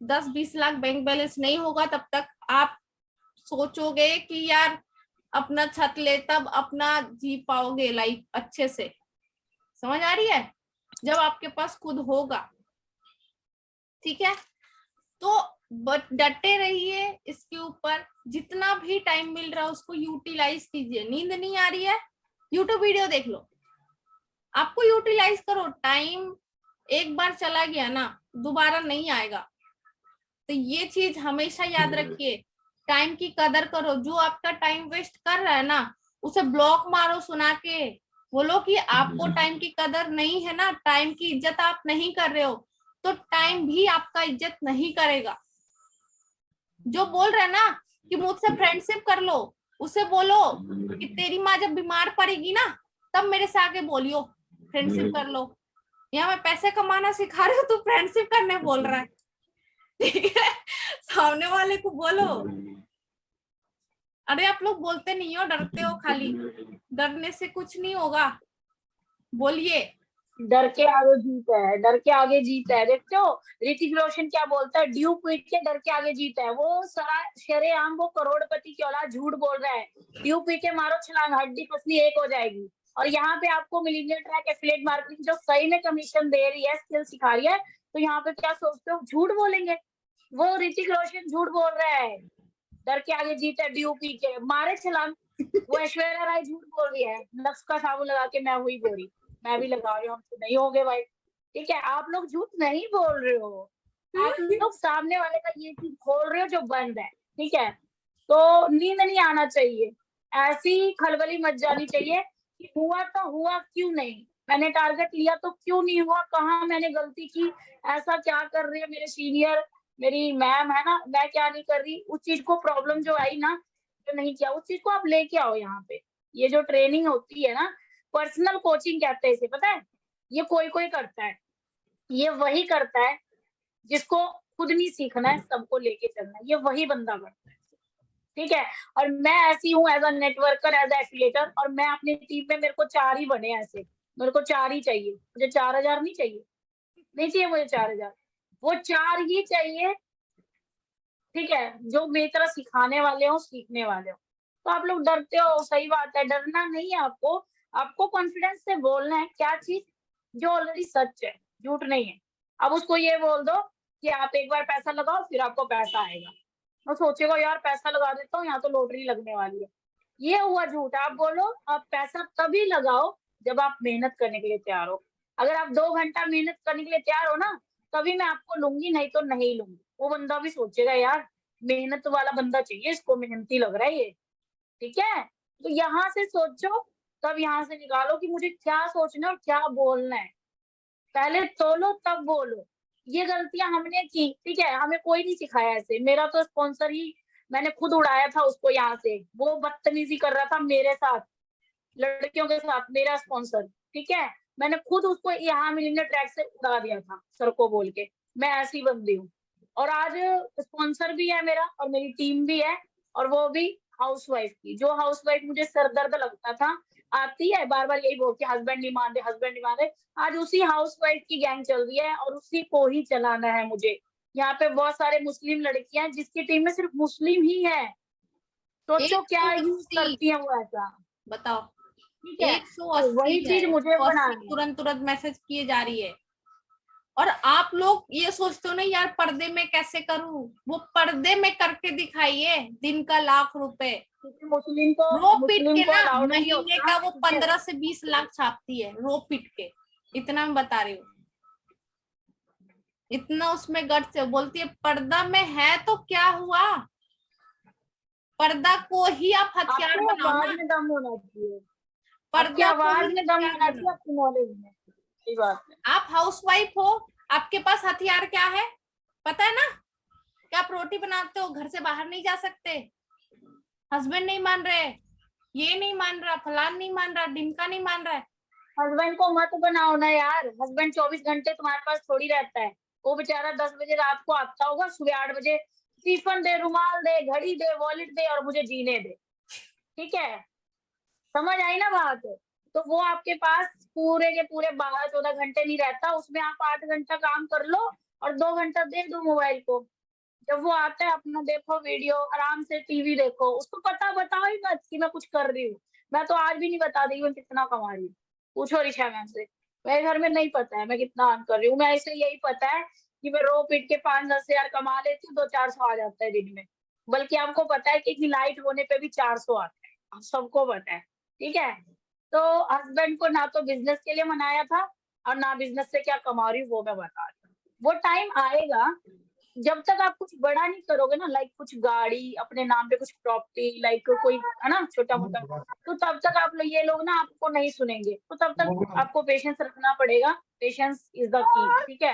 10-20 लाख बैंक बैलेंस नहीं होगा, तब तक आप सोचोगे कि यार अपना छत ले, तब अपना जी पाओगे लाइफ अच्छे से। समझ आ रही है? जब आपके पास खुद होगा। ठीक है, तो डटे रहिए इसके ऊपर। जितना भी टाइम मिल रहा है उसको यूटिलाइज कीजिए। नींद नहीं आ रही है, यूट्यूब वीडियो देख लो, आपको यूटिलाइज करो। टाइम एक बार चला गया ना, दोबारा नहीं आएगा। तो ये चीज हमेशा याद रखिए, टाइम की कदर करो। जो आपका टाइम वेस्ट कर रहा है ना, उसे ब्लॉक मारो, सुना के बोलो कि आपको टाइम की कदर नहीं है ना, टाइम की इज्जत आप नहीं कर रहे हो, तो टाइम भी आपका इज्जत नहीं करेगा। जो बोल रहा है ना कि मुझसे फ्रेंडशिप कर लो, उसे बोलो कि तेरी माँ जब बीमार पड़ेगी ना, तब मेरे से आके बोलियो, फ्रेंडशिप कर लो। यहाँ मैं पैसे कमाना सिखा रही हूँ, तू फ्रेंडशिप करने बोल रहा है। ठीक है, सामने वाले को बोलो। अरे आप लोग बोलते नहीं हो, डरते हो खाली। डरने से कुछ नहीं होगा, बोलिए। डर के आगे जीत है, डर के आगे जीत है। देखते हो ऋतिक रोशन क्या बोलता है, ड्यू पीट के डर के आगे जीत है। वो सारा शरेआम वो करोड़पति की औलाद झूठ बोल रहा है। ड्यू पी के मारो छलांग, हड्डी पसली एक हो जाएगी। और यहाँ पे आपको मिलीनियर ट्रैक एफिलिएट मार्केटिंग जो सही में कमीशन दे रही है, स्किल सिखा रही है, तो यहाँ पे क्या सोचते हो, झूठ बोलेंगे? वो ऋतिक रोशन झूठ बोल रहा है, डर के आगे जीत है, ड्यू पी के मारे छलांग। वो ऐश्वर्या राय झूठ बोल रही है, लक्स का साबुन लगा के मैं हुई गोरी, मैं भी लगा रही हूँ, हमसे नहीं होगे भाई। ठीक है, आप लोग झूठ नहीं बोल रहे हो, आप लोग सामने वाले का ये चीज खोल रहे हो जो बंद है। ठीक है, तो नींद नहीं आना चाहिए, ऐसी खलबली मच जानी चाहिए कि हुआ तो हुआ, क्यों नहीं, मैंने टारगेट लिया तो क्यों नहीं हुआ, कहाँ मैंने गलती की, ऐसा क्या कर रही है मेरे सीनियर, मेरी मैम है ना, मैं क्या नहीं कर रही। उस चीज को प्रॉब्लम जो आई ना, जो नहीं किया, उस चीज को आप लेके आओ यहाँ पे। ये जो ट्रेनिंग होती है ना, पर्सनल कोचिंग कहते हैं इसे, पता है? ये कोई कोई करता है, ये वही करता है जिसको खुद नहीं सीखना है, सबको लेके चलना है, ये वही बंदा करता है। ठीक है, और मैं ऐसी हूँ as a networker, as a affiliator, और मैं अपनी टीम में, मेरे को 4 ही बने ऐसे, मेरे को 4 ही चाहिए, मुझे 4000 नहीं चाहिए, नहीं चाहिए मुझे 4000, वो 4 ही चाहिए। ठीक है, जो मेरी तरह सिखाने वाले हो, सीखने वाले हो। तो आप लोग डरते हो, सही बात है, डरना नहीं है आपको, आपको कॉन्फिडेंस से बोलना है क्या चीज जो ऑलरेडी सच है, झूठ नहीं है। अब उसको ये बोल दो कि आप एक बार पैसा लगाओ फिर आपको पैसा आएगा, वो सोचेगा यार पैसा लगा देता हूँ, यहाँ तो लॉटरी लगने वाली है। ये हुआ झूठ। आप बोलो आप पैसा तभी लगाओ जब आप मेहनत करने के लिए तैयार हो। अगर आप 2 घंटा मेहनत करने के लिए तैयार हो ना, तभी मैं आपको लूंगी, नहीं तो नहीं लूंगी। वो बंदा भी सोचेगा यार मेहनत वाला बंदा चाहिए, इसको मेहनती लग रहा है ये। ठीक है, तो यहाँ से सोचो, तब यहाँ से निकालो कि मुझे क्या सोचना है और क्या बोलना है। पहले तोलो तब बोलो। ये गलतियां हमने की, ठीक है, हमें कोई नहीं सिखाया ऐसे। मेरा तो स्पॉन्सर ही, मैंने खुद उड़ाया था उसको यहाँ से, वो बदतमीजी कर रहा था मेरे साथ, लड़कियों के साथ, मेरा स्पॉन्सर। ठीक है, मैंने खुद उसको यहाँ मिलीनियर ट्रैक से उड़ा दिया था सर को बोल के, मैं ऐसी बंदी हूँ। और आज स्पॉन्सर भी है मेरा और मेरी टीम भी है, और वो भी हाउसवाइफ की। जो हाउसवाइफ मुझे सर दर्द लगता था, आती है बार बार यही बोलती है हस्बैंड डिमांड है, हस्बैंड डिमांड है, आज उसी हाउसवाइफ की गैंग चल रही है और उसी को ही चलाना है मुझे। यहाँ पे बहुत सारे मुस्लिम लड़कियां हैं जिसकी टीम में सिर्फ मुस्लिम ही है। सोचो क्या यूज 180, करती है वो ऐसा। बताओ, ठीक है, तो 180 वही है, चीज मुझे 180 बनानी है। तुरंत तुरंत मैसेज किए जा रही है। और आप लोग ये सोचते हो ना यार पर्दे में कैसे करूं, वो पर्दे में करके दिखाइए, दिन का ₹1,00,000। क्योंकि मुस्लिम को रो पीट के ना अलाउ नहीं महीने होता। का वो ठीक है? 15 से 20 लाख छापती है, रो पीट के। इतना मैं बता रही हूँ, इतना उसमें गट से बोलती है पर्दा में है तो क्या हुआ, पर्दा को ही आप हथियार आपके बनाओ आवाज ना, में दम होना चाहिए, आपकी पर्दा को आवाज ही में दम हथियार होना चाहिए, बनाओ। आपकी नॉलेज में। सही बात है। आप हाउसवाइफ हो, आपके पास हथियार क्या है पता है ना, क्या आप रोटी बनाते हो, घर से बाहर नहीं जा सकते, हस्बैंड नहीं मान रहे, ये नहीं मान रहा, फलान नहीं मान रहा, ढिमका नहीं मान रहा है। हस्बैंड को मत बनाओ ना यार, हस्बैंड 24 घंटे तुम्हारे पास थोड़ी रहता है। वो बेचारा 10 बजे रात को आता होगा, सुबह 8 बजे टिफिन दे, रुमाल दे, घड़ी दे, वॉलेट दे और मुझे जीने दे। ठीक है, समझ आई ना बात? तो वो आपके पास पूरे के पूरे 12-14 घंटे नहीं रहता, उसमें आप 8 घंटा काम कर लो और 2 घंटा दे दो मोबाइल को। जब वो आता है अपना देखो वीडियो, आराम से टीवी देखो, उसको पता बताओ ही मत कि मैं कुछ कर रही हूँ। मैं तो आज भी नहीं बता रही हूँ कितना कमा रही हूँ, पूछो ऋषा मैम से। मेरे घर में नहीं पता है मैं कितना अर्न कर रही हूँ, मैं इसे यही पता है कि मैं रो पीट के 5-10 हजार कमा लेती हूँ, 200-400 आ जाता है दिन में। बल्कि आपको पता है कि लाइट होने पे भी 400 आता है, आप सबको पता है। ठीक है, तो हस्बैंड को ना तो बिजनेस के लिए मनाया था और ना बिजनेस से क्या कमा रही हूँ वो मैं बता रही हूँ। वो टाइम आएगा जब तक आप कुछ बड़ा नहीं करोगे ना, लाइक कुछ गाड़ी अपने नाम पे, कुछ प्रॉपर्टी, लाइक कोई है ना छोटा मोटा, तो तब तक आप लोग ये लोग ना आपको नहीं सुनेंगे। तो तब तक आपको पेशेंस रखना पड़ेगा, पेशेंस इज द की। ठीक है,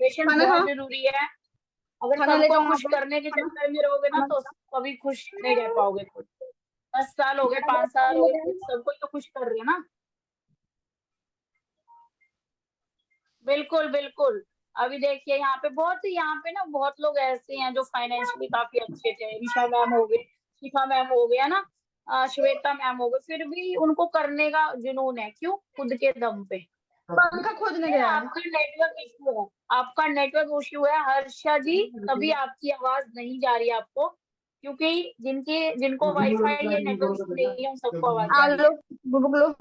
पेशेंस बहुत जरूरी है। अगर सबको खुश करने के चक्कर में रहोगे ना तो कभी खुश नहीं रह पाओगे खुद। 10 साल हो गए, 5 साल हो गए, खुद सबको तो खुश कर रहे हैं ना। बिल्कुल बिल्कुल। अभी देखिए यहाँ पे ना बहुत लोग ऐसे हैं जो फाइनेंशियली काफी अच्छे थे, ऋषा मैम हो गए, शिखा मैम हो गया ना, श्वेता मैम हो गए, फिर भी उनको करने का जुनून है। क्यों? खुद के दम पे। पंखा खोजने ये गया है। आपका नेटवर्क इशू है, आपका नेटवर्क इशू है हर्षा जी, तभी आपकी आवाज नहीं जा रही है आपको, क्योंकि जिनको वाईफाई या नेटवर्क इशू नहीं है उन सबको आवाज जा रही है। बुबुक आवाज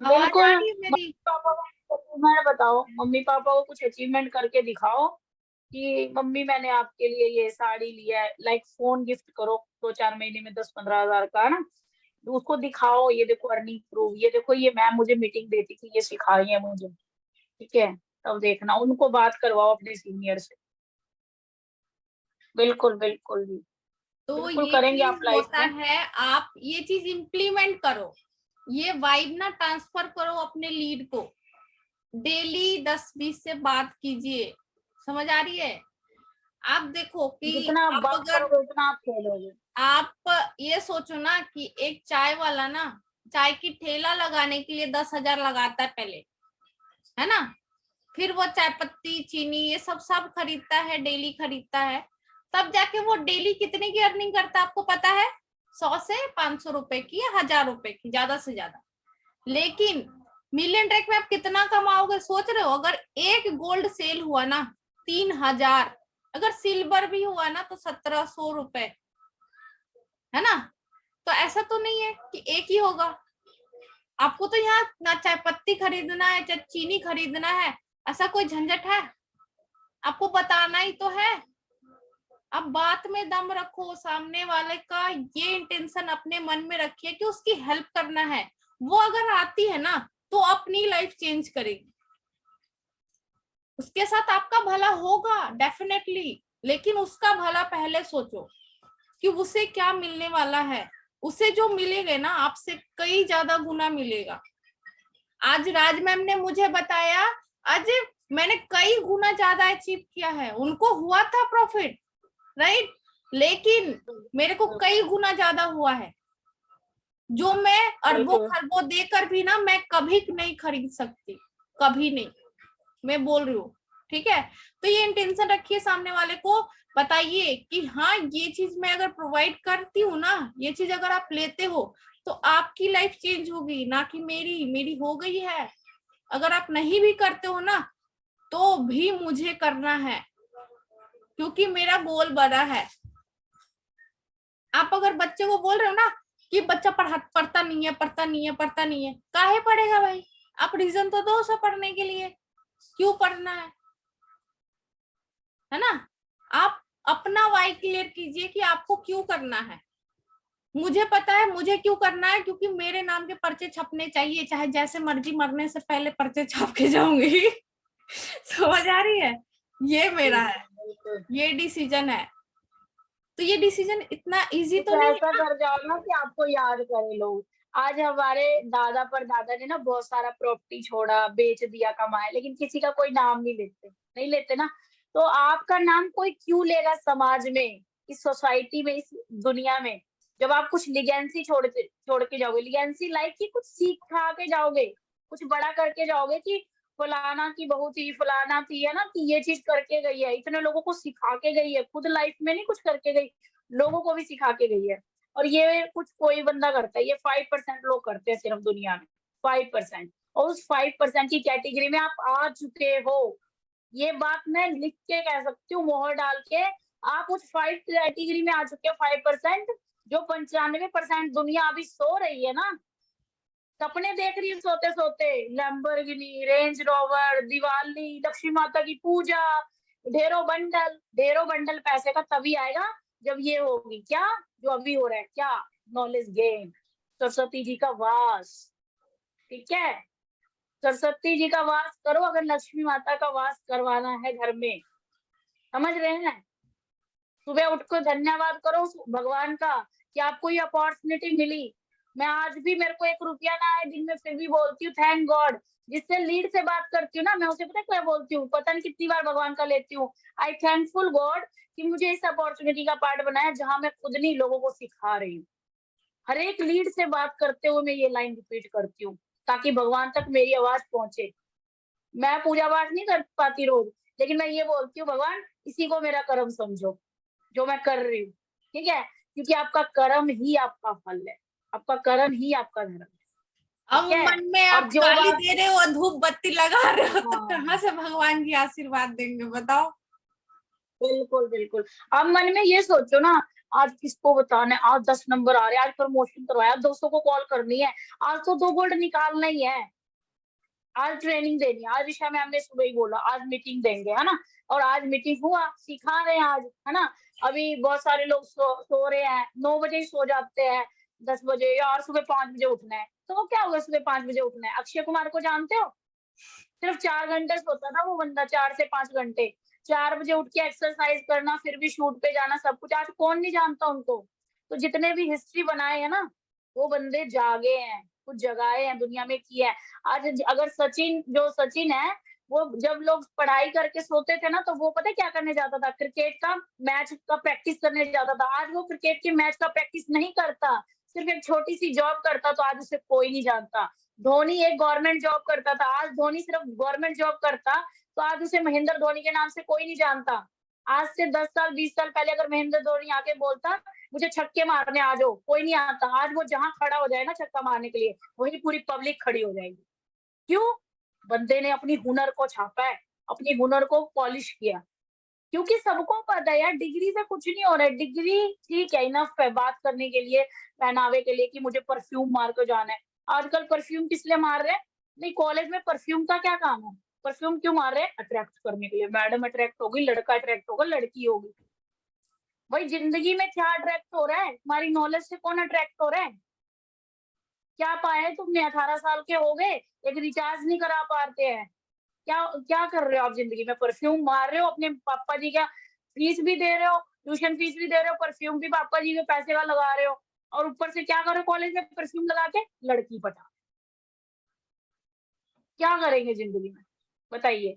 आ बिल्कुल। रही है मेरी? मम्मी पापा को अचीवमेंट बताओ, मम्मी पापा को कुछ अचीवमेंट करके दिखाओ कि मम्मी मैंने आपके लिए ये साड़ी लिया है, लाइक फोन गिफ्ट करो 2-4 महीने में 10-15 हजार का, है ना, तो उसको दिखाओ, ये देखो अर्निंग प्रूफ, ये देखो ये मैम मुझे मीटिंग देती थी, ये सिखाई है मुझे। ठीक है, तब देखना, उनको बात करवाओ अपने सीनियर से। बिल्कुल बिल्कुल जी, तो बिल्कुल ये करेंगे आप चीज लाइफ होता में। है, आप ये चीज इम्प्लीमेंट करो, ये वाइब ना ट्रांसफर करो अपने लीड को, डेली 10-20 से बात कीजिए, समझ आ रही है? आप देखो कि जितना आप आप बात अगर करोगे उतना आप खेलोगे। आप ये सोचो ना कि एक चाय वाला ना चाय की ठेला लगाने के लिए 10,000 लगाता है पहले, है ना, फिर वो चाय पत्ती चीनी ये सब सब खरीदता है, डेली खरीदता है, तब जाके वो डेली कितने की अर्निंग करता है आपको पता है? 100 से 500 रुपए की या 1,000 रुपए की, ज्यादा से ज्यादा। लेकिन मिलियन ट्रैक में आप कितना कमाओगे सोच रहे हो? अगर एक गोल्ड सेल हुआ ना 3,000, अगर सिल्वर भी हुआ ना तो 1,700 रुपए, है ना। तो ऐसा तो नहीं है कि एक ही होगा, आपको तो यहाँ ना चाय पत्ती खरीदना है चाहे चीनी खरीदना है, ऐसा कोई झंझट है? आपको बताना ही तो है। अब बात में दम रखो, सामने वाले का ये इंटेंशन अपने मन में रखिए कि उसकी हेल्प करना है, वो अगर आती है ना तो अपनी लाइफ चेंज करेगी, उसके साथ आपका भला होगा डेफिनेटली, लेकिन उसका भला पहले सोचो कि उसे क्या मिलने वाला है। उसे जो मिलेगा ना आपसे कई ज्यादा गुना मिलेगा। आज राज मैम ने मुझे बताया, आज मैंने कई गुना ज्यादा अचीव किया है, उनको हुआ था प्रॉफिट, राइट, लेकिन मेरे को कई गुना ज्यादा हुआ है, जो मैं अरबों बिल्कुल खरबों देकर भी ना मैं कभी नहीं खरीद सकती, कभी नहीं, मैं बोल रही हूँ। ठीक है, तो ये इंटेंशन रखिए, सामने वाले को बताइए कि हाँ ये चीज मैं अगर प्रोवाइड करती हूँ ना, ये चीज अगर आप लेते हो तो आपकी लाइफ चेंज होगी, ना कि मेरी हो गई है। अगर आप नहीं भी करते हो ना तो भी मुझे करना है, क्योंकि मेरा गोल बड़ा है। आप अगर बच्चे को बोल रहे हो ना कि बच्चा पढ़ता नहीं है, काहे पढ़ेगा भाई? आप रीजन तो दो उसे पढ़ने के लिए, क्यों पढ़ना है ना। आप अपना वाई क्लियर कीजिए कि आपको क्यों करना है। मुझे पता है मुझे क्यों करना है, क्योंकि मेरे नाम के पर्चे छपने चाहिए, चाहे जैसे मर्जी, मरने से पहले पर्चे छाप के जाऊंगी। समझ आ रही है, ये मेरा है, ये डिसीजन है। तो ये डिसीजन इतना इजी कुछ तो नहीं ऐसा है ना। कर जाओ ना कि आपको याद करे लोग। आज हमारे दादा परदादा ने ना बहुत सारा प्रॉपर्टी छोड़ा, बेच दिया, कमाया, लेकिन किसी का कोई नाम नहीं लेते, नहीं लेते ना। तो आपका नाम कोई क्यों लेगा समाज में, इस सोसाइटी में, इस दुनिया में, जब आप कुछ लिगेंसी छोड़ के जाओगे। लिगेंसी लाइक कि कुछ सिखा के जाओगे, कुछ बड़ा करके जाओगे कि फलाना की बहू थी, फलाना थी, है ना, कि ये चीज करके गई है, इतने लोगों को सिखा के गई है, खुद लाइफ में नहीं कुछ करके गई, लोगों को भी सिखा के गई है। और ये कुछ कोई बंदा करता है, ये 5% लोग करते हैं सिर्फ दुनिया में, 5%। और उस 5% की कैटेगरी में आप आ चुके हो, ये बात मैं लिख के कह सकती हूँ, मोहर डाल के। आप उस 5 कैटेगरी में आ चुके हो, 5%। जो 95% दुनिया अभी सो रही है ना, सपने देख रही है सोते सोते, Lamborghini, range rover, Diwali, Lakshmi माता की पूजा, ढेरों बंडल पैसे का तभी आएगा जब ये होगी क्या, जो अभी हो रहा है, क्या, नॉलेज गेन, सरस्वती जी का वास। ठीक है, सरस्वती जी का वास करो अगर लक्ष्मी माता का वास करवाना है घर में। समझ रहे हैं। सुबह उठ कर धन्यवाद करो उस भगवान का कि आपको ये अपॉर्चुनिटी मिली। मैं आज भी, मेरे को 1 रुपया ना आए दिन में, फिर भी बोलती हूँ थैंक गॉड। जिससे लीड से बात करती हूँ ना, मैं उसे पता है क्या बोलती हूँ, पता नहीं कितनी बार भगवान का लेती हूँ, आई थैंकफुल गॉड कि मुझे इस अपॉर्चुनिटी का पार्ट बनाया जहां मैं खुद नहीं लोगों को सिखा रही हूँ। हर एक लीड से बात करते हुए मैं ये लाइन रिपीट करती हूँ ताकि भगवान तक मेरी आवाज पहुंचे। मैं पूजा पाठ नहीं कर पाती रोज, लेकिन मैं ये बोलती हूँ भगवान इसी को मेरा कर्म समझो जो मैं कर रही हूँ। ठीक है, क्योंकि आपका कर्म ही आपका फल है, आपका कर्म ही आपका धर्म है। अब ठीक है, मन में और आप जो गाली बात, दे रहे हो और धूप बत्ती लगा रहे हो, तो हाँ कहाँ से भगवान जी आशीर्वाद देंगे बताओ। बिल्कुल बिल्कुल। आप मन में ये सोचो ना, आज किसको बताना है, आज 10 नंबर आ रहे हैं, आज प्रमोशन करवाया, 200 को कॉल करनी है, आज तो 2 गोल्ड निकालना ही है, आज ट्रेनिंग देनी है, आज ऋषा मैम ने सुबह ही बोला आज मीटिंग देंगे, है ना। और आज मीटिंग हुआ, सिखा रहे हैं आज, है ना। अभी बहुत सारे लोग सो रहे हैं, 9 बजे ही सो जाते हैं, 10 बजे, यार सुबह 5 बजे उठना है, तो वो क्या होगा सुबह 5 बजे उठना है। अक्षय कुमार को जानते हो, सिर्फ 4 घंटे सोता था वो बंदा, 4 से 5 घंटे, 4 बजे उठ के एक्सरसाइज करना, फिर भी शूट पे जाना, सब कुछ। आज कौन नहीं जानता उनको। तो जितने भी हिस्ट्री बनाए हैं ना, वो बंदे जागे हैं, कुछ जगाए हैं दुनिया में, किया है। आज अगर सचिन है, वो जब लोग पढ़ाई करके सोते थे ना, तो वो पता है क्या करने जाता था, क्रिकेट का मैच का प्रैक्टिस करने जाता था। आज वो क्रिकेट के मैच का प्रैक्टिस नहीं करता, सिर्फ एक छोटी सी जॉब करता, तो आज उसे कोई नहीं जानता। धोनी एक गवर्नमेंट जॉब करता था, आज धोनी सिर्फ गवर्नमेंट जॉब करता, तो आज उसे महेंद्र धोनी के नाम से कोई नहीं जानता। आज से 10 साल 20 साल पहले अगर महेंद्र धोनी आके बोलता मुझे छक्के मारने आ जाओ, कोई नहीं आता। आज वो जहां खड़ा हो जाए ना छक्का मारने के लिए, वही पूरी पब्लिक खड़ी हो जाएगी। क्यों? बंदे ने अपनी हुनर को छापा है, अपनी हुनर को पॉलिश किया। क्योंकि सबको पता है यार, डिग्री से कुछ नहीं हो रहा है। डिग्री ठीक है, इनफ है बात करने के लिए, पहनावे के लिए, कि मुझे परफ्यूम मार के जाना है। आजकल परफ्यूम किस लिए मार रहे हैं? नहीं, कॉलेज में परफ्यूम का क्या काम है? परफ्यूम क्यों मार रहे हैं? अट्रैक्ट करने के लिए। मैडम अट्रैक्ट होगी, लड़का अट्रैक्ट होगा, लड़की होगी। भाई जिंदगी में क्या अट्रैक्ट हो रहा है? हमारी नॉलेज से कौन अट्रैक्ट हो रहा है? क्या पाए तुमने? 18 साल के हो गए, एक रिचार्ज नहीं करा पाते हैं। क्या क्या कर रहे हो आप जिंदगी में? परफ्यूम मार रहे हो, अपने पापा जी का फीस भी दे रहे हो, ट्यूशन फीस भी दे रहे हो, परफ्यूम भी पापा जी के पैसे का लगा रहे हो, और ऊपर से क्या करो कॉलेज में परफ्यूम लगा के लड़की पटा। क्या करेंगे जिंदगी में बताइए।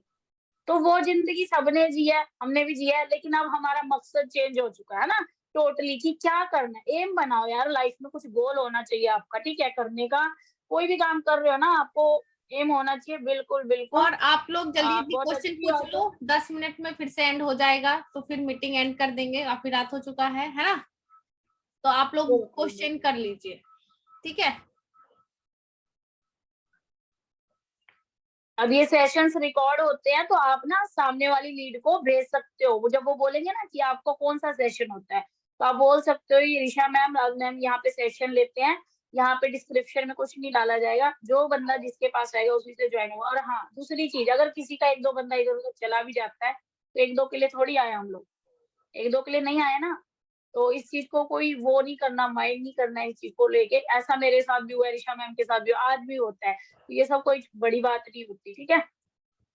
तो वो जिंदगी सबने जी है, हमने भी जिया है, लेकिन अब हमारा मकसद चेंज हो चुका है ना टोटली, कि क्या करना है। एम बनाओ यार लाइफ में, कुछ गोल होना चाहिए आपका, ठीक है, करने का। कोई भी काम कर रहे हो ना, आपको एम होना चाहिए। बिल्कुल बिल्कुल। और आप लोग जल्दी जल्दी बहुत क्वेश्चन अच्छी पूछ बात है। लो, 10 मिनट में फिर से एंड हो जाएगा, तो फिर मीटिंग एंड कर देंगे, काफी रात हो चुका है ना। तो आप लोग बिल्कुल क्वेश्चन बिल्कुल। कर लीजिए, ठीक है। अब ये सेशंस रिकॉर्ड होते हैं, तो आप ना सामने वाली लीड को भेज सकते हो। वो जब वो बोलेंगे ना कि आपको कौन सा सेशन होता है, तो आप बोल सकते हो ये ऋषा मैम, राज मैम यहाँ पे सेशन लेते हैं, यहाँ पे डिस्क्रिप्शन में कुछ नहीं डाला जाएगा, जो बंदा जिसके पास आएगा उसी से ज्वाइन होगा। और हाँ, दूसरी चीज, अगर किसी का एक दो बंदा इधर उधर चला भी जाता है तो एक दो के लिए थोड़ी आए हम लोग, एक दो के लिए नहीं आए ना। तो इस चीज को कोई वो नहीं करना, माइंड नहीं करना इस चीज को लेके। ऐसा मेरे साथ भी हुआ, ऋषा मैम के साथ भी हुआ, आज भी होता है। तो ये सब कोई बड़ी बात नहीं होती, ठीक है।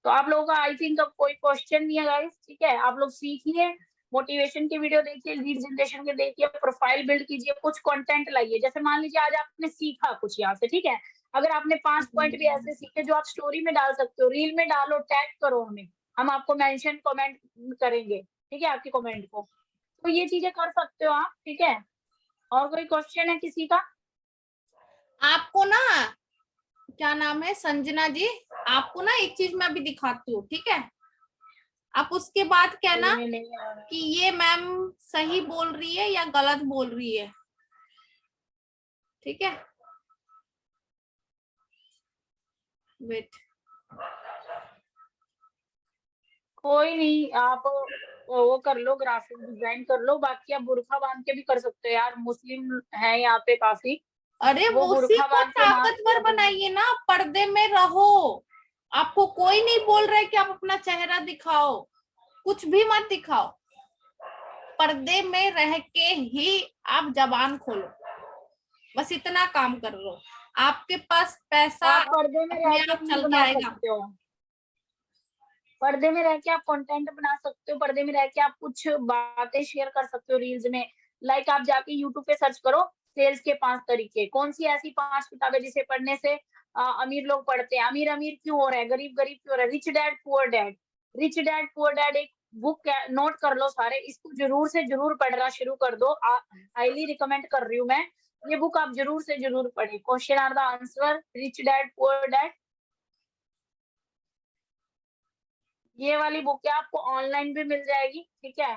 तो आप लोगों का आई थिंक अब कोई क्वेश्चन नहीं है गाइस, ठीक है। आप लोग सीखिए, मोटिवेशन की वीडियो देखिए, लीड जनरेशन के देखिए, प्रोफाइल बिल्ड कीजिए, कुछ कंटेंट लाइए। जैसे मान लीजिए आज आपने सीखा कुछ यहाँ से, ठीक है। अगर आपने 5 पॉइंट भी ऐसे सीखे जो आप स्टोरी में डाल सकते हो, रील में डालो, टैग करो हमें, हम आपको मेंशन कमेंट करेंगे, ठीक है, आपके कमेंट को। तो ये चीजें कर सकते हो आप, ठीक है। और कोई क्वेश्चन है किसी का? आपको ना क्या नाम है संजना जी, आपको ना एक चीज मैं अभी दिखाती हूँ, ठीक है। आप उसके बाद कहना नहीं आ रहा। कि ये मैम सही बोल रही है या गलत बोल रही है, ठीक है। वेट, कोई नहीं, आप वो कर लो, ग्राफिक डिजाइन कर लो। बाकी आप बुरखा बांध के भी कर सकते हो यार, मुस्लिम है यहाँ पे काफी, अरे वो उसी बुरखा को बांध के नाच ताकतवर किया करेंगे। बनाइए ना, पर्दे में रहो। आपको कोई नहीं बोल रहा है कि आप अपना चेहरा दिखाओ, कुछ भी मत दिखाओ, पर्दे में रह के ही आप जबान खोलो, बस इतना काम कर लो, आपके पास पैसा आप पर्दे में रह अपने के आप रील चल के बना आएगा। सकते हो, पर्दे में रह के आप कंटेंट बना सकते हो, पर्दे में रह के आप कुछ बातें शेयर कर सकते हो रील्स में। लाइक आप जाके यूट्यूब पे सर्च करो सेल्स के 5 तरीके, कौन सी ऐसी 5 किताबें जिसे पढ़ने से अमीर लोग पढ़ते हैं, अमीर अमीर क्यों हो रहा है, गरीब गरीब क्यों हो रहा है, rich dad poor dad, rich dad poor dad, एक बुक नोट कर लो सारे, इसको जरूर से जरूर पढ़ना शुरू कर दो। हाईली रिकमेंड कर रही हूँ मैं, ये बुक आप जरूर से जरूर पढ़े। Question are the answer, rich dad poor dad, ये वाली बुक है, आपको ऑनलाइन भी मिल जाएगी, ठीक है।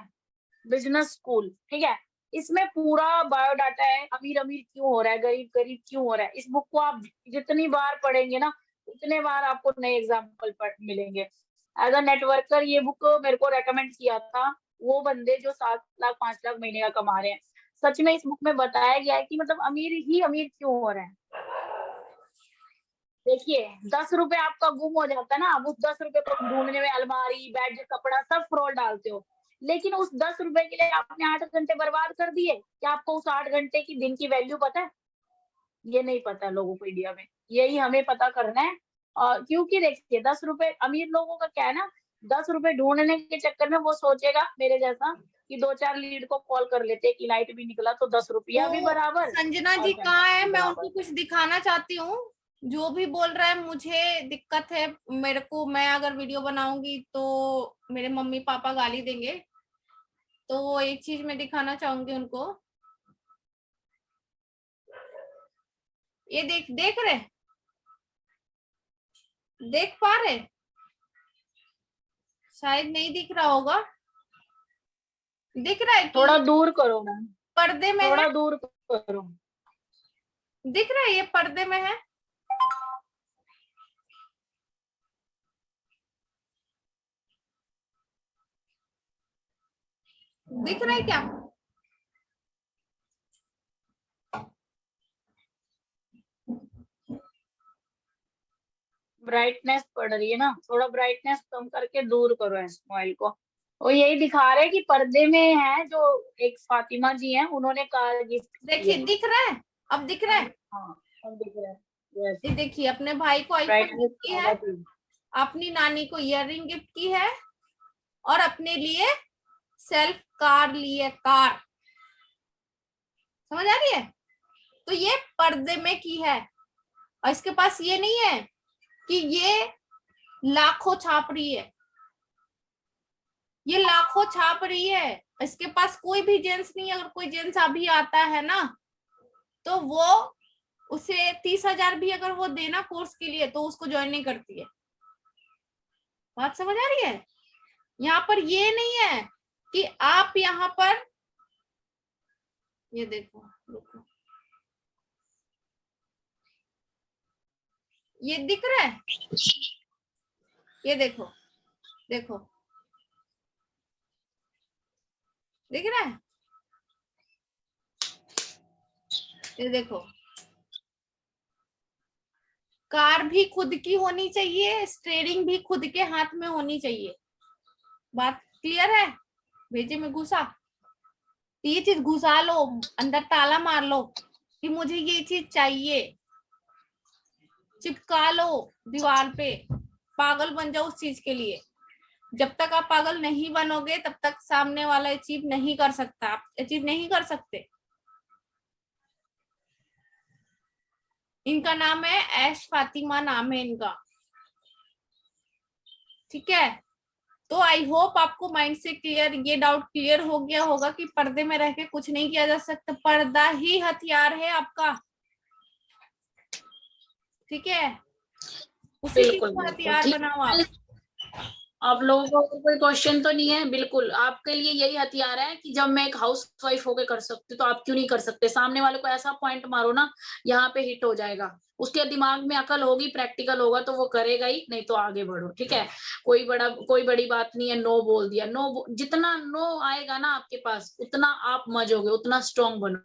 बिजनेस स्कूल, ठीक है। इसमें पूरा बायोडाटा है, अमीर अमीर क्यों हो रहा है, गरीब गरीब क्यों हो रहा है। इस बुक को आप जितनी बार पढ़ेंगे ना, उतने बार आपको नए एग्जाम्पल मिलेंगे। एज अ नेटवर्कर ये बुक मेरे को रेकमेंड किया था वो बंदे जो 7 लाख 5 लाख महीने का कमा रहे हैं। सच में इस बुक में बताया गया है कि मतलब अमीर ही अमीर क्यों हो रहे हैं। देखिए 10 रुपए आपका गुम हो जाता है ना, आप उस 10 रुपए को ढूंढने में अलमारी, बेड, कपड़ा सब फ्रॉड डालते हो, लेकिन उस 10 रुपए के लिए आपने 8 घंटे बर्बाद कर दिए। क्या आपको उस 8 घंटे की दिन की वैल्यू पता है? ये नहीं पता लोगों को इंडिया में, यही हमें पता करना है। और क्योंकि देखिए 10 रुपए अमीर लोगों का क्या है ना, 10 रुपए ढूंढने के चक्कर में वो सोचेगा मेरे जैसा कि 2-4 लीड को कॉल कर लेते कि लाइट भी निकला तो 10 रुपया भी तो बराबर संजना और जी पैसा कहाँ है, भी मैं बराबर। उनको कुछ दिखाना चाहती हूँ। जो भी बोल रहा है मुझे दिक्कत है, मेरे को, मैं अगर वीडियो बनाऊंगी तो मेरे मम्मी पापा गाली देंगे, तो वो एक चीज मैं दिखाना चाहूंगी उनको। ये देख देख रहे, देख पा रहे, शायद नहीं दिख रहा होगा, दिख रहा है थोड़ा कि दूर करो मैम, पर्दे में है, थोड़ा दूर करो। दिख रहा है ये पर्दे में है, दिख रहा है क्या? ब्राइटनेस बढ़ रही है ना, थोड़ा ब्राइटनेस कम करके दूर करो इस मोबाइल को। वो यही दिखा रहे हैं कि पर्दे में है जो एक फातिमा जी हैं, उन्होंने कार गिफ्ट की देखिए है। दिख रहा है, अब दिख रहा है। हाँ अब दिख रहा है, यस। ये देखिए, अपने भाई को आईफोन ब्राइटनेस गिफ्ट की है, ज्यादा थी। अपनी नानी को ईयररिंग गिफ्ट की है, और अपने लिए सेल्फ कार ली है, कार। समझ आ रही है? तो ये पर्दे में की है, और इसके पास ये नहीं है कि ये लाखों छाप रही है, ये लाखों छाप रही है। इसके पास कोई भी जेंट्स नहीं है, अगर कोई जेंट्स अभी आता है ना तो वो उसे 30,000 भी अगर वो देना कोर्स के लिए तो उसको ज्वाइन नहीं करती है। बात समझ आ रही है? यहाँ पर ये नहीं है कि आप यहाँ पर, ये देखो, रुको, ये दिख रहा है, ये देखो, देखो, दिख रहा है, ये देखो, कार भी खुद की होनी चाहिए, स्टीयरिंग भी खुद के हाथ में होनी चाहिए। बात क्लियर है? भेजे में घुसा, ये चीज घुसा लो, अंदर ताला मार लो कि मुझे ये चीज चाहिए, चिपका लो दीवार पे, पागल बन जाओ उस चीज के लिए। जब तक आप पागल नहीं बनोगे तब तक सामने वाला अचीव नहीं कर सकता, आप अचीव नहीं कर सकते। इनका नाम है ऐश फातिमा, नाम है इनका, ठीक है। तो आई होप आपको माइंड से क्लियर, ये डाउट क्लियर हो गया होगा कि पर्दे में रह के कुछ नहीं किया जा सकता, पर्दा ही हथियार है आपका, ठीक है। उसी चीज बिल्कुल को बिल्कुल हथियार ठीक बनाओ है। आप। आप लोगों को और कोई क्वेश्चन तो नहीं है? बिल्कुल आपके लिए यही हथियार है कि जब मैं एक हाउस वाइफ होके कर सकती हूँ तो आप क्यों नहीं कर सकते? सामने वाले को ऐसा पॉइंट मारो ना, यहाँ पे हिट हो जाएगा, उसके दिमाग में अकल होगी, प्रैक्टिकल होगा तो वो करेगा ही, नहीं तो आगे बढ़ो, ठीक है। कोई बड़ी बात नहीं है, नो बोल दिया, जितना नो आएगा ना आपके पास उतना आप मजोगे, उतना स्ट्रॉन्ग बनो।